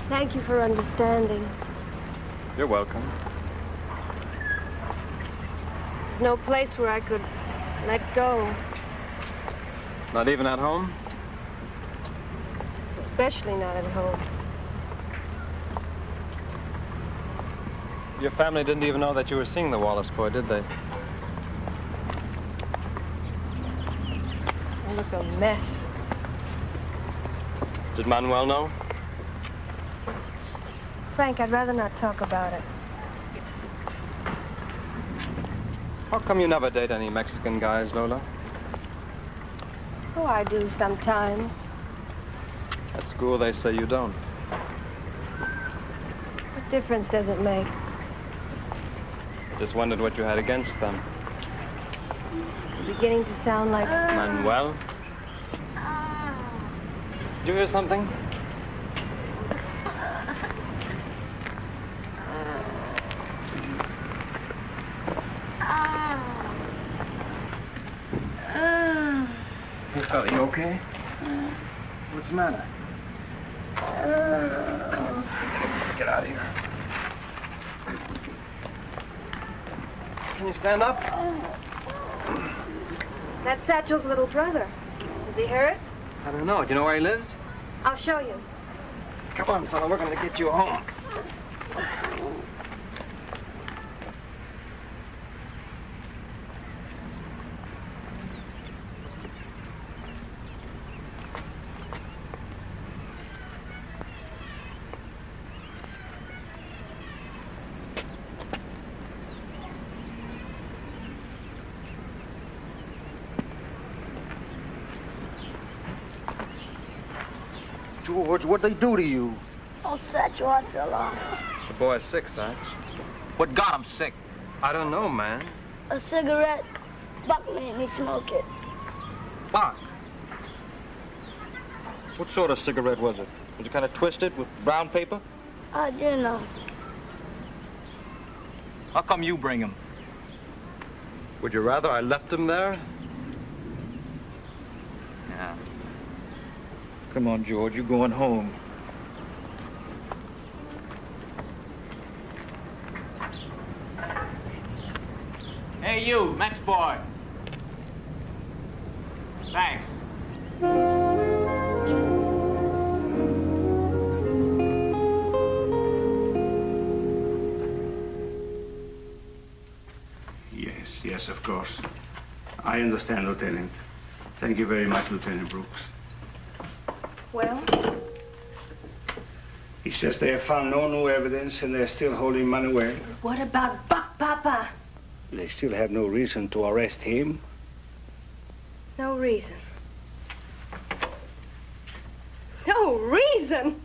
Thank you for understanding. You're welcome. There's no place where I could let go, Not even at home? especially not at home. Your family didn't even know that you were seeing the Wallace boy, did they? I look a mess. Did Manuel know? Frank, I'd rather not talk about it. How come you never date any Mexican guys, Lola? Oh, I do sometimes. At school, they say you don't. What difference does it make? Just wondered what you had against them. You're beginning to sound like... Manuel? Did you hear something? Hey, fella, you okay? What's the matter? Get out of here. Can you stand up? That's Satchel's little brother. Is he hurt? I don't know. Do you know where he lives? I'll show you. Come on, fella. We're going to get you home. George, what'd they do to you? Oh, Satchel, I fell off. The boy's sick, Satch. What got him sick? I don't know, man. A cigarette. Buck made me smoke it. Buck? What sort of cigarette was it? Was it kind of twisted with brown paper? I didn't know. How come you bring him? Would you rather I left him there? Yeah. Come on, George, you're going home. Hey, you, Max boy. Thanks. Yes, of course. I understand, Lieutenant. Thank you very much, Lieutenant Brooks. Well? He says they have found no new evidence and they're still holding Manuel. What about Buck, Papa? They still have no reason to arrest him. No reason. No reason?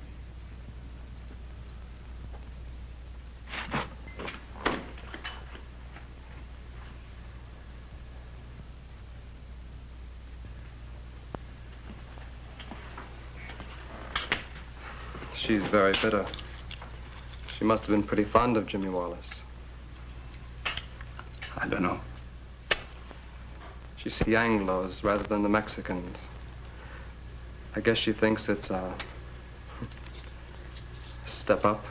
She's very bitter. She must have been pretty fond of Jimmy Wallace. I don't know. She sees the Anglos rather than the Mexicans. I guess she thinks it's a step up.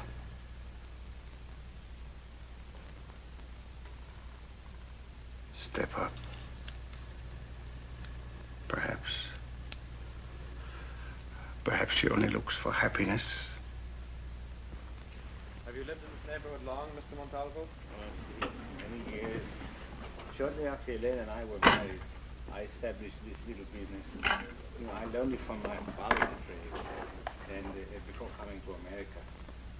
Step up. Perhaps. Perhaps she only looks for happiness. Have you lived in this neighborhood long, Mr. Montalvo? Many years. Shortly after Elena and I were married, I established this little business. You know, I learned it from my father's trade, and before coming to America.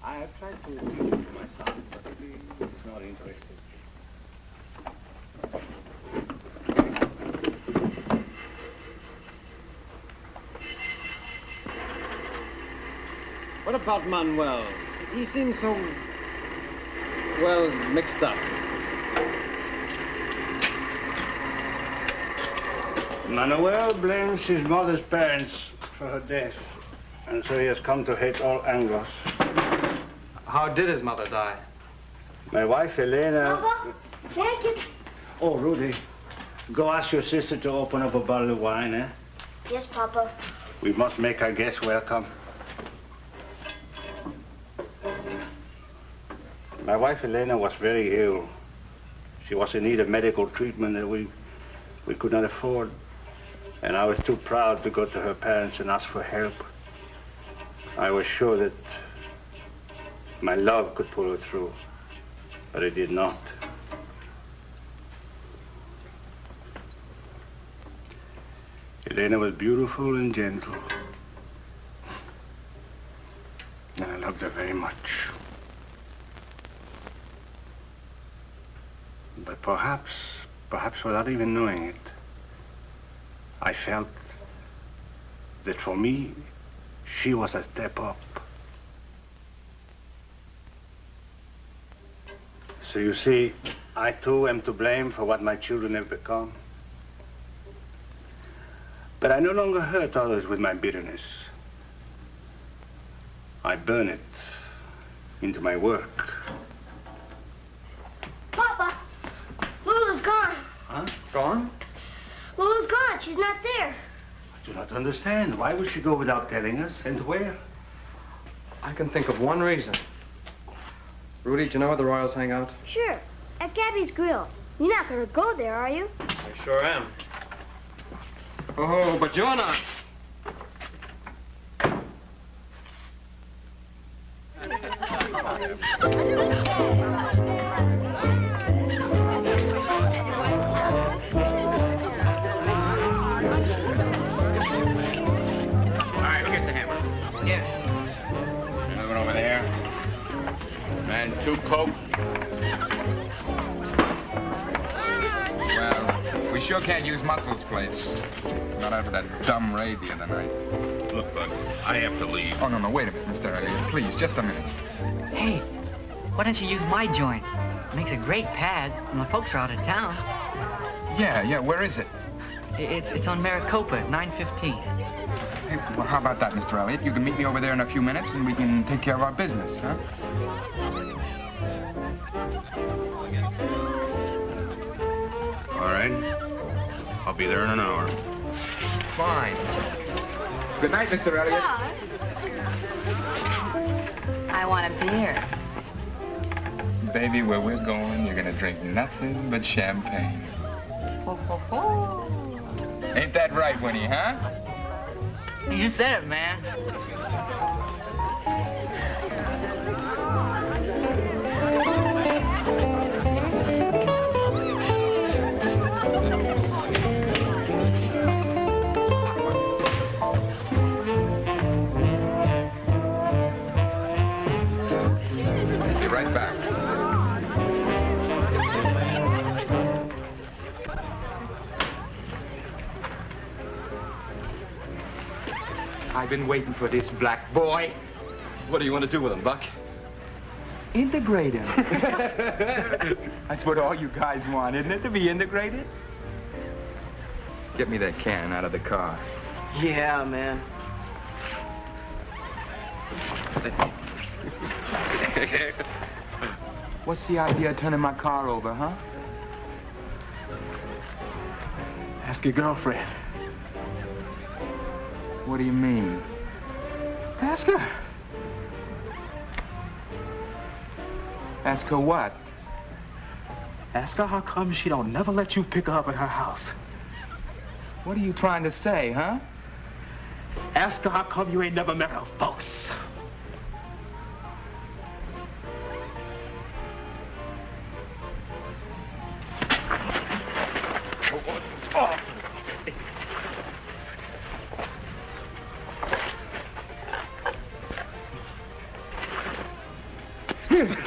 I have tried to teach it to my son, but he's not interested. What about Manuel? He seems so, well, mixed up. Manuel blames his mother's parents for her death, and so he has come to hate all Anglos. How did his mother die? My wife, Elena... Papa, thank you. Oh, Rudy, go ask your sister to open up a bottle of wine, eh? Yes, Papa. We must make our guests welcome. My wife, Elena, was very ill. She was in need of medical treatment that we could not afford. And I was too proud to go to her parents and ask for help. I was sure that my love could pull her through, but it did not. Elena was beautiful and gentle. And I loved her very much. But perhaps without even knowing it, I felt that for me, she was a step up. So you see, I too am to blame for what my children have become. But I no longer hurt others with my bitterness. I burn it into my work. Papa, Lula's gone. Huh? Gone? Lula's gone. She's not there. I do not understand. Why would she go without telling us, and where? I can think of one reason. Rudy, do you know where the Royals hang out? Sure, at Gabby's Grill. You're not going to go there, are you? I sure am. Oh, but you're not. And 2 Cokes. Well, we sure can't use Muscle's place. Not after that dumb raid the other night. Look, Bud, I have to leave. Oh, no, wait a minute, Mr. Elliott. Please, just a minute. Hey, why don't you use my joint? It makes a great pad when the folks are out of town. Yeah, where is it? It's on Maricopa, 915. Hey, well, how about that, Mr. Elliott? You can meet me over there in a few minutes and we can take care of our business, huh? All right. I'll be there in an hour. Fine. Good night, Mr. Elliott. I want a beer. Baby, where we're going, you're gonna drink nothing but champagne. Ho, ho, ho. Ain't that right, Winnie, huh? You said it, man. Be right back. I've been waiting for this black boy. What do you want to do with him, Buck? Integrate him. That's what all you guys want, isn't it, to be integrated? Get me that can out of the car. Yeah, man. What's the idea of turning my car over, huh? Ask your girlfriend. What do you mean? Ask her. Ask her what? Ask her how come she don't never let you pick her up at her house. What are you trying to say, huh? Ask her how come you ain't never met her folks.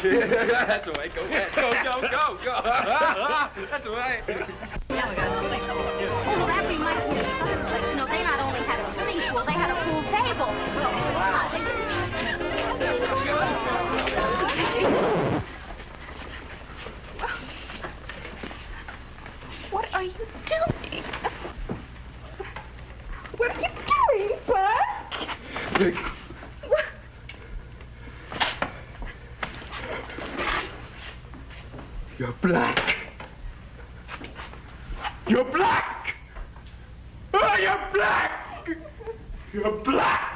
That's the way. Go ahead. Go. That's the way. Oh, well, that reminds me of the other place. You know, they not only had a swimming pool, they had a pool table. What are you doing? What are you doing, Buck? You're black. You're black. Oh, you're black. You're black.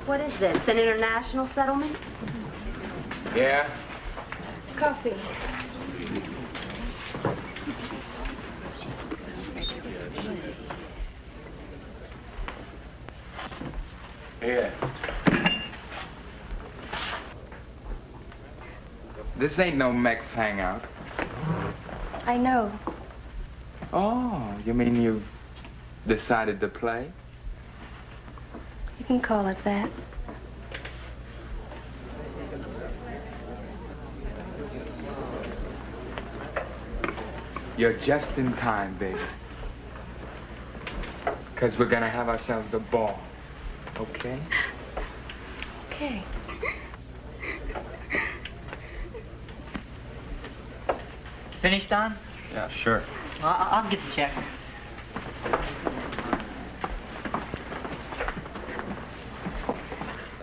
What is this, an international settlement? Yeah? Coffee. Here. This ain't no Mex hangout. I know. Oh, you mean you've decided to play? You can call it that. You're just in time, baby. Because we're gonna have ourselves a ball. Okay? Okay. Finished, Don? Yeah, sure. Well, I'll get the check.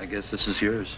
I guess this is yours.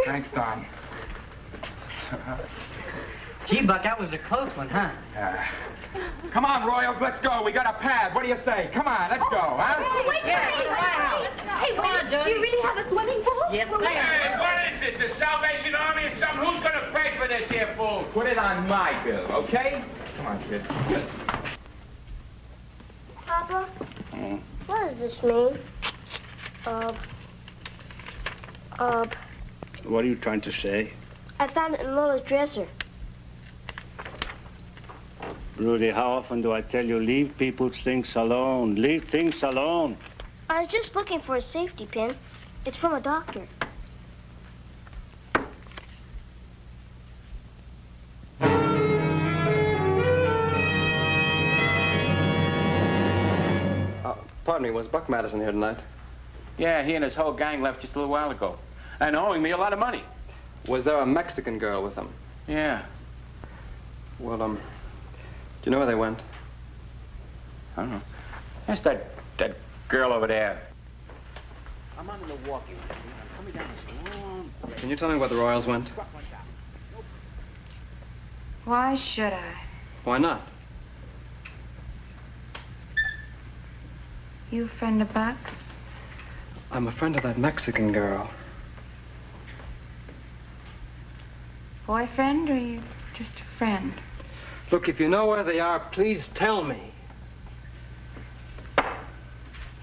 Thanks, Don. Gee, Buck, that was a close one, huh? Yeah. Come on, Royals, let's go. We got a pad. What do you say? Come on, let's go, huh? Wait, Hey, wait, do you really have a swimming pool? Yes, Hey, what is this, the Salvation Army or something? Who's gonna pay for this here fool? Put it on my bill, okay? Come on, kid. Papa, what does this mean? What are you trying to say? I found it in Lola's dresser. Rudy, how often do I tell you, leave people's things alone? Leave things alone. I was just looking for a safety pin. It's from a doctor. Pardon me, was Buck Madison here tonight? Yeah, he and his whole gang left just a little while ago. And owing me a lot of money. Was there a Mexican girl with them? Yeah. Well, do you know where they went? I don't know. That's that girl over there. I'm on the Milwaukee. I'm coming down this long... Can you tell me where the Royals went? Why should I? Why not? You a friend of Buck's? I'm a friend of that Mexican girl. Boyfriend, or you just a friend? Look, if you know where they are, please tell me.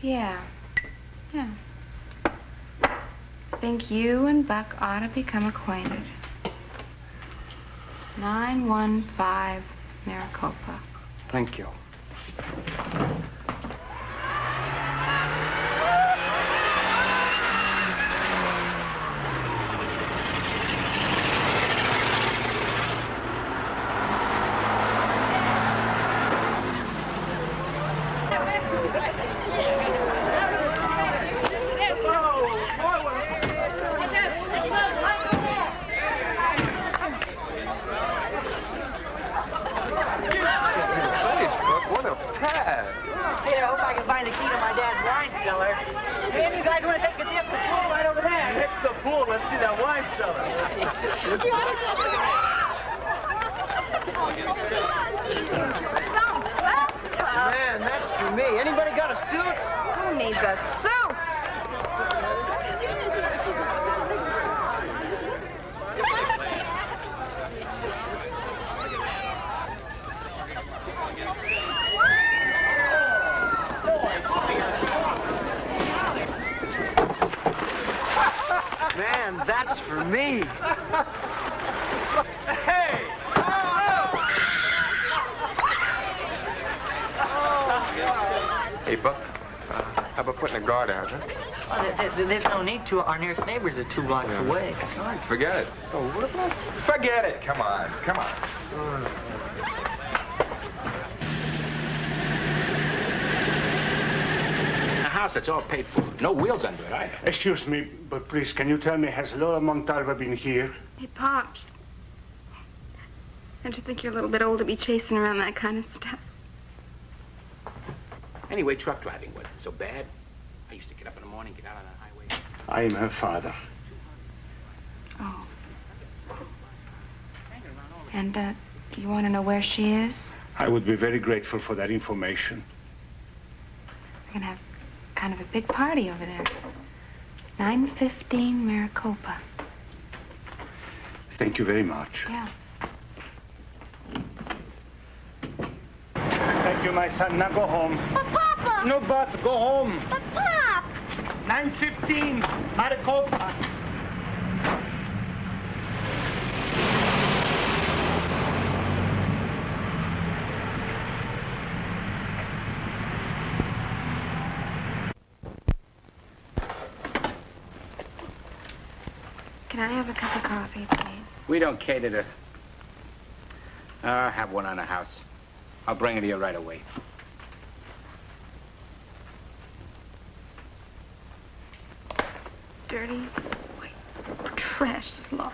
Yeah. Think you and Buck ought to become acquainted. 915 Maricopa. Thank you. Man, that's for me. Anybody got a suit? Who needs a suit? Man, that's for me. Hey! Hey, Buck, how about putting a guard out, huh? Oh, there's no need to. Our nearest neighbors are 2 blocks away. All right, forget it. Oh, what about? Forget it. Come on. A house that's all paid for. No wheels under it either. Excuse me, but please, can you tell me, has Lola Montalva been here? Hey, Pops. Don't you think you're a little bit old to be chasing around that kind of stuff? Anyway, truck driving wasn't so bad. I used to get up in the morning, get out on the highway. I am her father. Oh. And, you want to know where she is? I would be very grateful for that information. We're going to have kind of a big party over there. 915 Maricopa. Thank you very much. Yeah. Thank you, my son. Now go home. But Papa! No, but go home. But Pop! 915 Maricopa. Can I have a cup of coffee, please? We don't cater to... have one on the house. I'll bring it to you right away. Dirty, white, trash slob.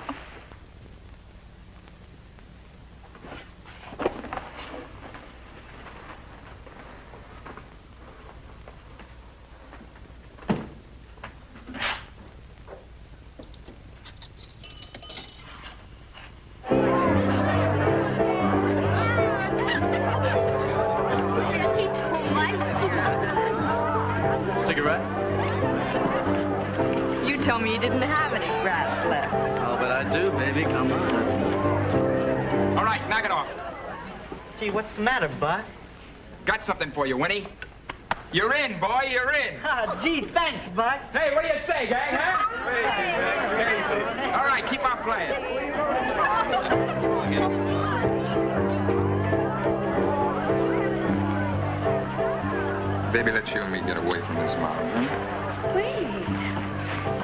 You told me you didn't have any grass left. Oh, but I do, baby. Come on. All right, knock it off. Gee, what's the matter, Buck? Got something for you, Winnie. You're in, boy. You're in. Ah, gee, thanks, Buck. Hey, what do you say, gang, huh? All right, keep on playing. Baby, let you and me get away from this mob, huh? Wait.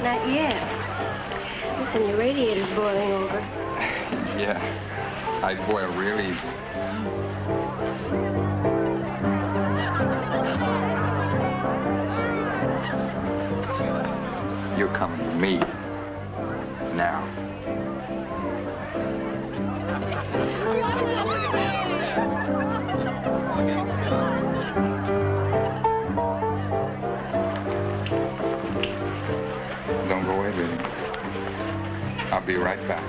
Not yet. Listen, your radiator's boiling over. Yeah. I boil real easy. You're coming with me. Now. Don't go away, baby. I'll be right back.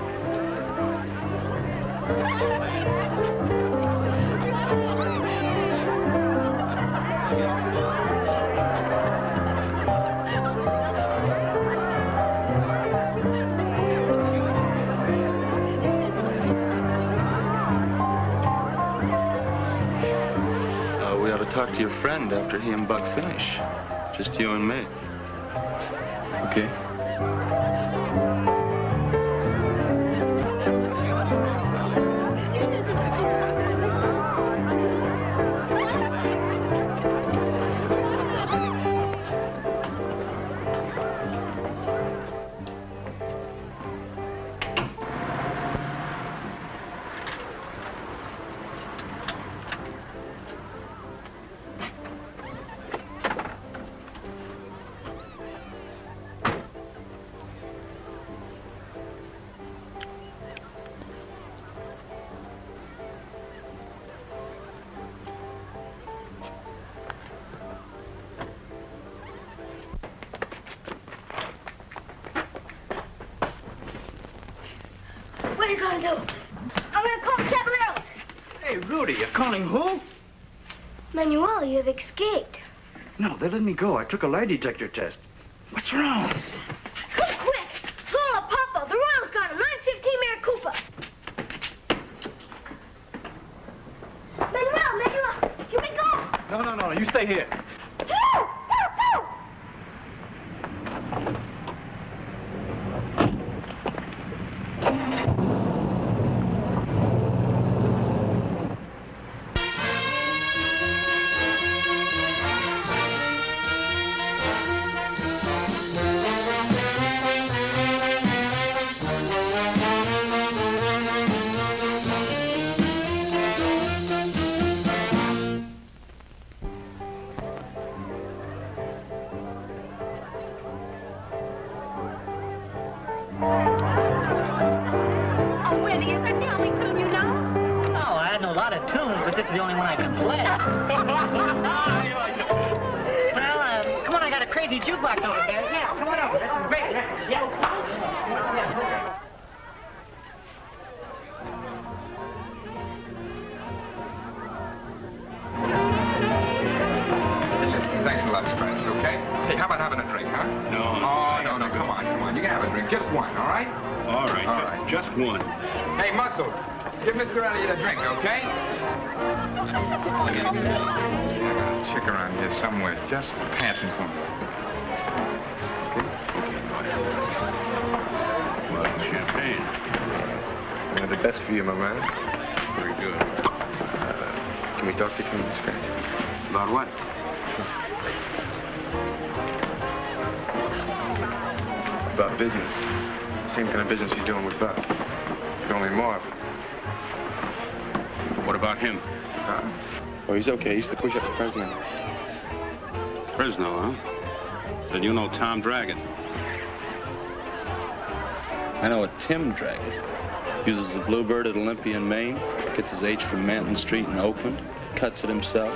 We ought to talk to your friend after he and Buck finish. Just you and me. Okay? What are you going to do? I'm going to call the caballeros. Hey, Rudy, you're calling who? Manuel, you have escaped. No, they let me go. I took a lie detector test. What's wrong? Come quick. Go to La Papa. The Royals got a 9:15 Mare Cooper. Manuel, here we go. No, you stay here. This is the only one I can play. Well, come on, I got a crazy jukebox over there. Yeah, come on over. This is great. Yeah. Listen, thanks a lot, Scratch, okay? Hey, how about having a drink, huh? No. Oh, no, come on. You can have a drink. Just one, all right? All right. Just one. Hey, Muscles, give Mr. Elliot a drink, okay? I got a chick around here somewhere just panting for me. Well, champagne. One of the best for you, my man. Very good. Can we talk to you, Scratch? About what? About business. Same kind of business you're doing with Buck. Only more of it. What about him? Oh, he's okay. He used to push up in Fresno. Fresno, huh? Then you know Tom Dragon. I know a Tim Dragon. Uses the Bluebird at Olympia in Maine. Gets his H from Manton Street in Oakland. Cuts it himself.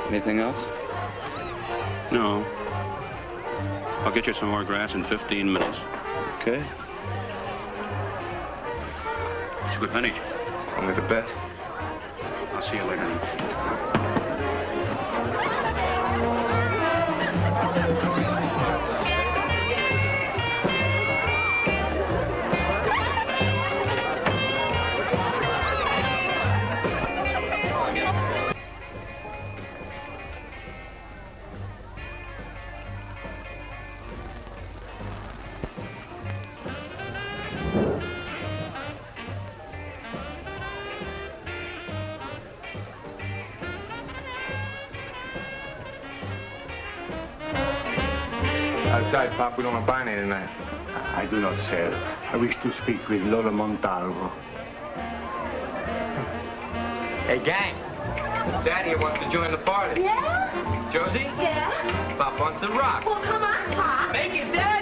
Anything else? No. I'll get you some more grass in 15 minutes. Okay. It's a good honey. Only the best. I'll see you later. Outside, Pop, we don't want to buy any tonight. I do not sell. I wish to speak with Lola Montalvo. Hey, gang. Daddy wants to join the party. Yeah? Josie? Yeah? Pop wants a rock. Well, come on, Pop. Make it, Dad!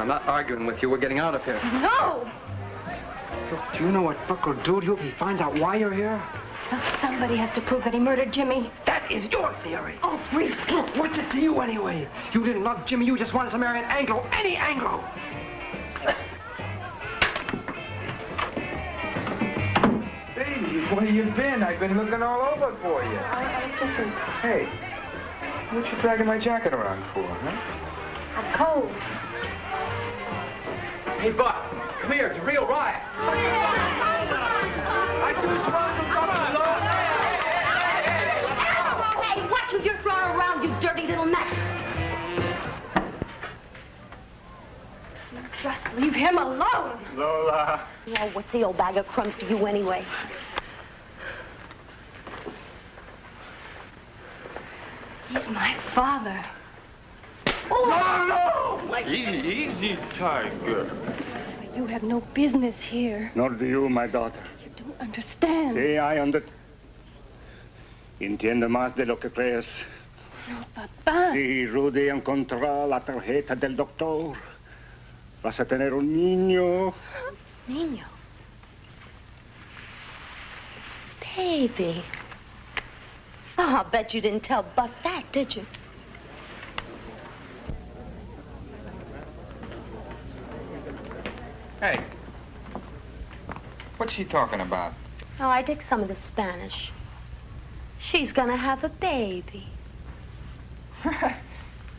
I'm not arguing with you. We're getting out of here. No! Look, do you know what Buck will do to you if he finds out why you're here? Well, somebody has to prove that he murdered Jimmy. That is your theory. Oh, Rita. Look, what's it to you anyway? You didn't love Jimmy. You just wanted to marry an Anglo. Any Anglo. Baby, where you been? I've been looking all over for you. I was just in... Hey, what you dragging my jacket around for, huh? I'm cold. Hey, Buck, come here. It's a real riot. I just want to come along. Hey, watch who you're throwing around, you dirty little mess. Just leave him alone. Lola. Oh, what's the old bag of crumbs to you anyway? He's my father. No! Easy, Tiger. You have no business here. Nor do you, my daughter. You don't understand. Sí, I Entiende más de lo que crees. No, papá. Si Rudy encontrará la tarjeta del doctor, vas a tener un niño. Niño? Baby. Oh, I'll bet you didn't tell Buck that, did you? Hey, what's she talking about? Oh, I dig some of the Spanish. She's gonna have a baby.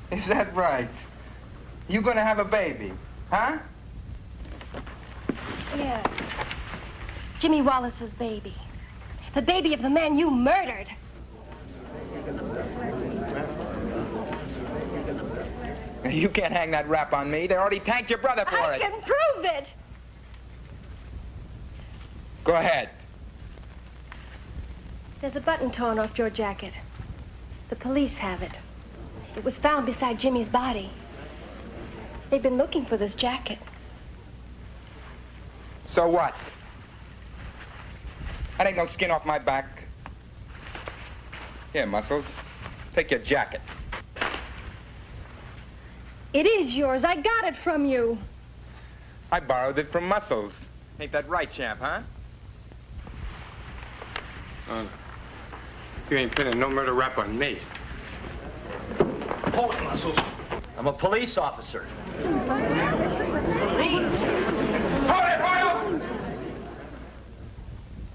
Is that right? You gonna have a baby, huh? Yeah. Jimmy Wallace's baby. The baby of the man you murdered. You can't hang that rap on me. They already tanked your brother for I it. can prove it. Go ahead. There's a button torn off your jacket. The police have it. It was found beside Jimmy's body. They've been looking for this jacket. So what? That ain't no skin off my back. Here, Muscles. Take your jacket. It is yours. I got it from you. I borrowed it from Muscles. Ain't that right, champ, huh? You ain't pinning no murder rap on me. Hold it, Muscles. I'm a police officer. Hold it, Royal!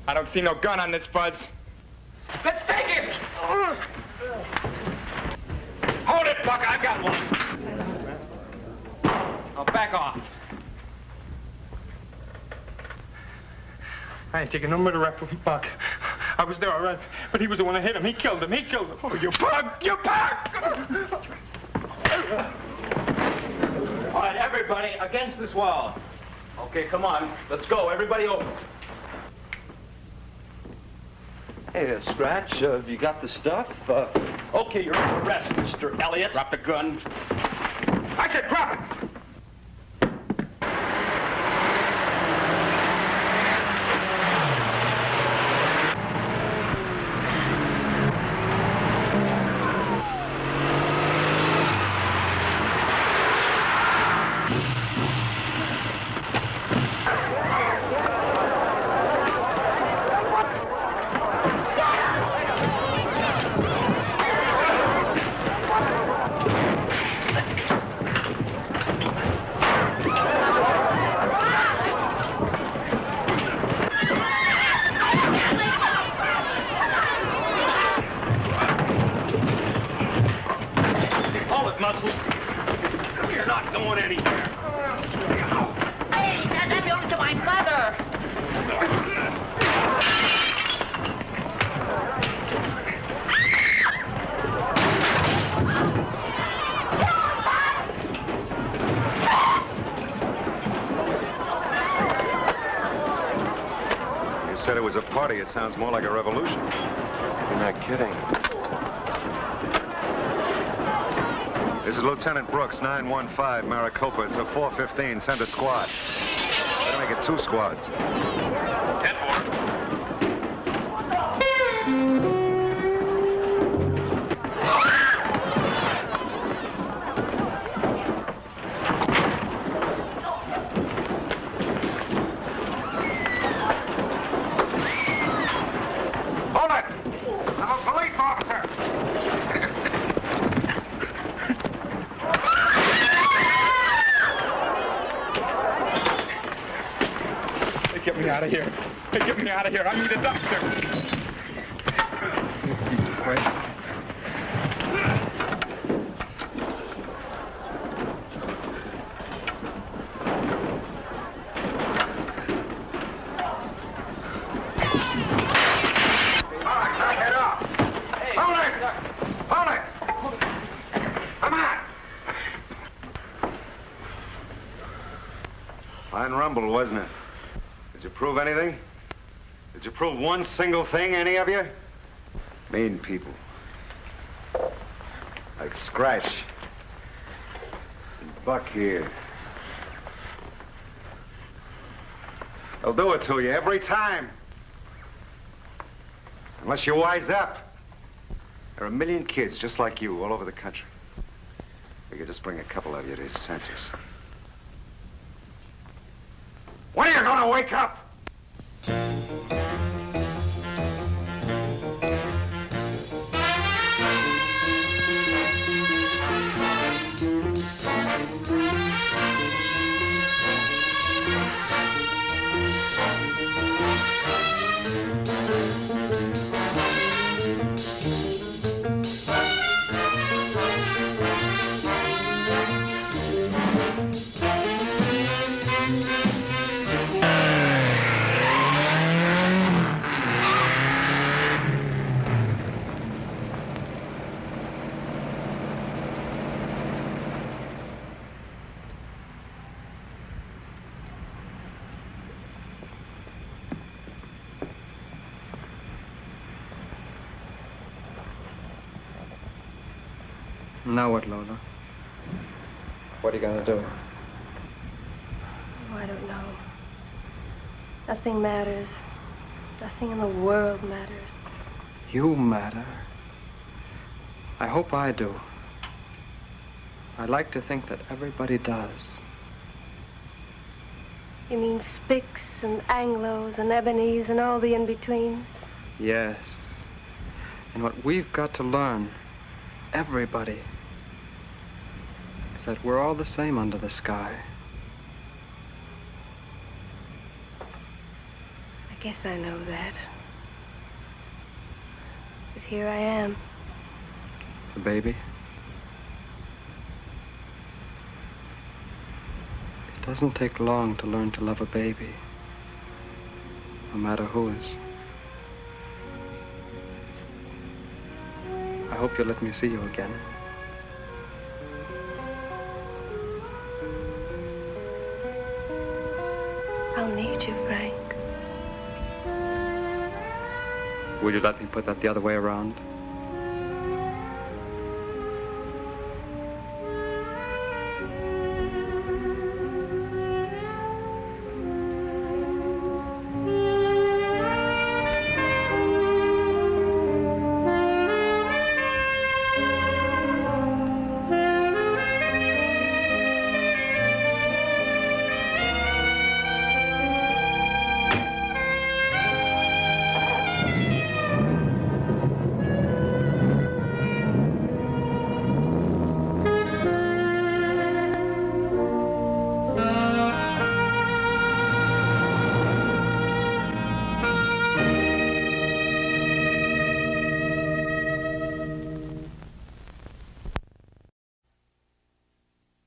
I don't see no gun on this fuzz. Let's take him! Hold it, Buck. I got one. Now back off. I ain't taking no murder rap from Buck. I was there, all right, but he was the one that hit him. He killed him. Oh, you pug! You pug! All right, everybody, against this wall. Okay, come on. Let's go. Everybody over. Hey, Scratch, have you got the stuff? Okay, you're under arrest, Mr. Elliott. Drop the gun. I said drop it! Muscles. You're not going anywhere. Hey, that belongs to my mother. You said it was a party. It sounds more like a revolution. You're not kidding. This is Lieutenant Brooks, 915 Maricopa. It's a 415. Send a squad. Better make it 2 squads. 10-4. of here. Hey, get me out of here. I need a doctor. You crazy? Fine rumble, wasn't it? Did you prove anything? Did you prove one single thing, any of you? Mean people. Like Scratch. And Buck here. They'll do it to you every time. Unless you wise up. There are a million kids just like you all over the country. We could just bring a couple of you to his senses. When are you gonna wake up? Now what, Lola? What are you gonna do? Oh, I don't know. Nothing matters. Nothing in the world matters. You matter. I hope I do. I like to think that everybody does. You mean Spicks and Anglos and Ebonies and all the in-betweens? Yes. And what we've got to learn, everybody, is that we're all the same under the sky. I guess I know that. But here I am. The baby. It doesn't take long to learn to love a baby, no matter whose. I hope you'll let me see you again. I'll need you, Frank. Will you let me put that the other way around?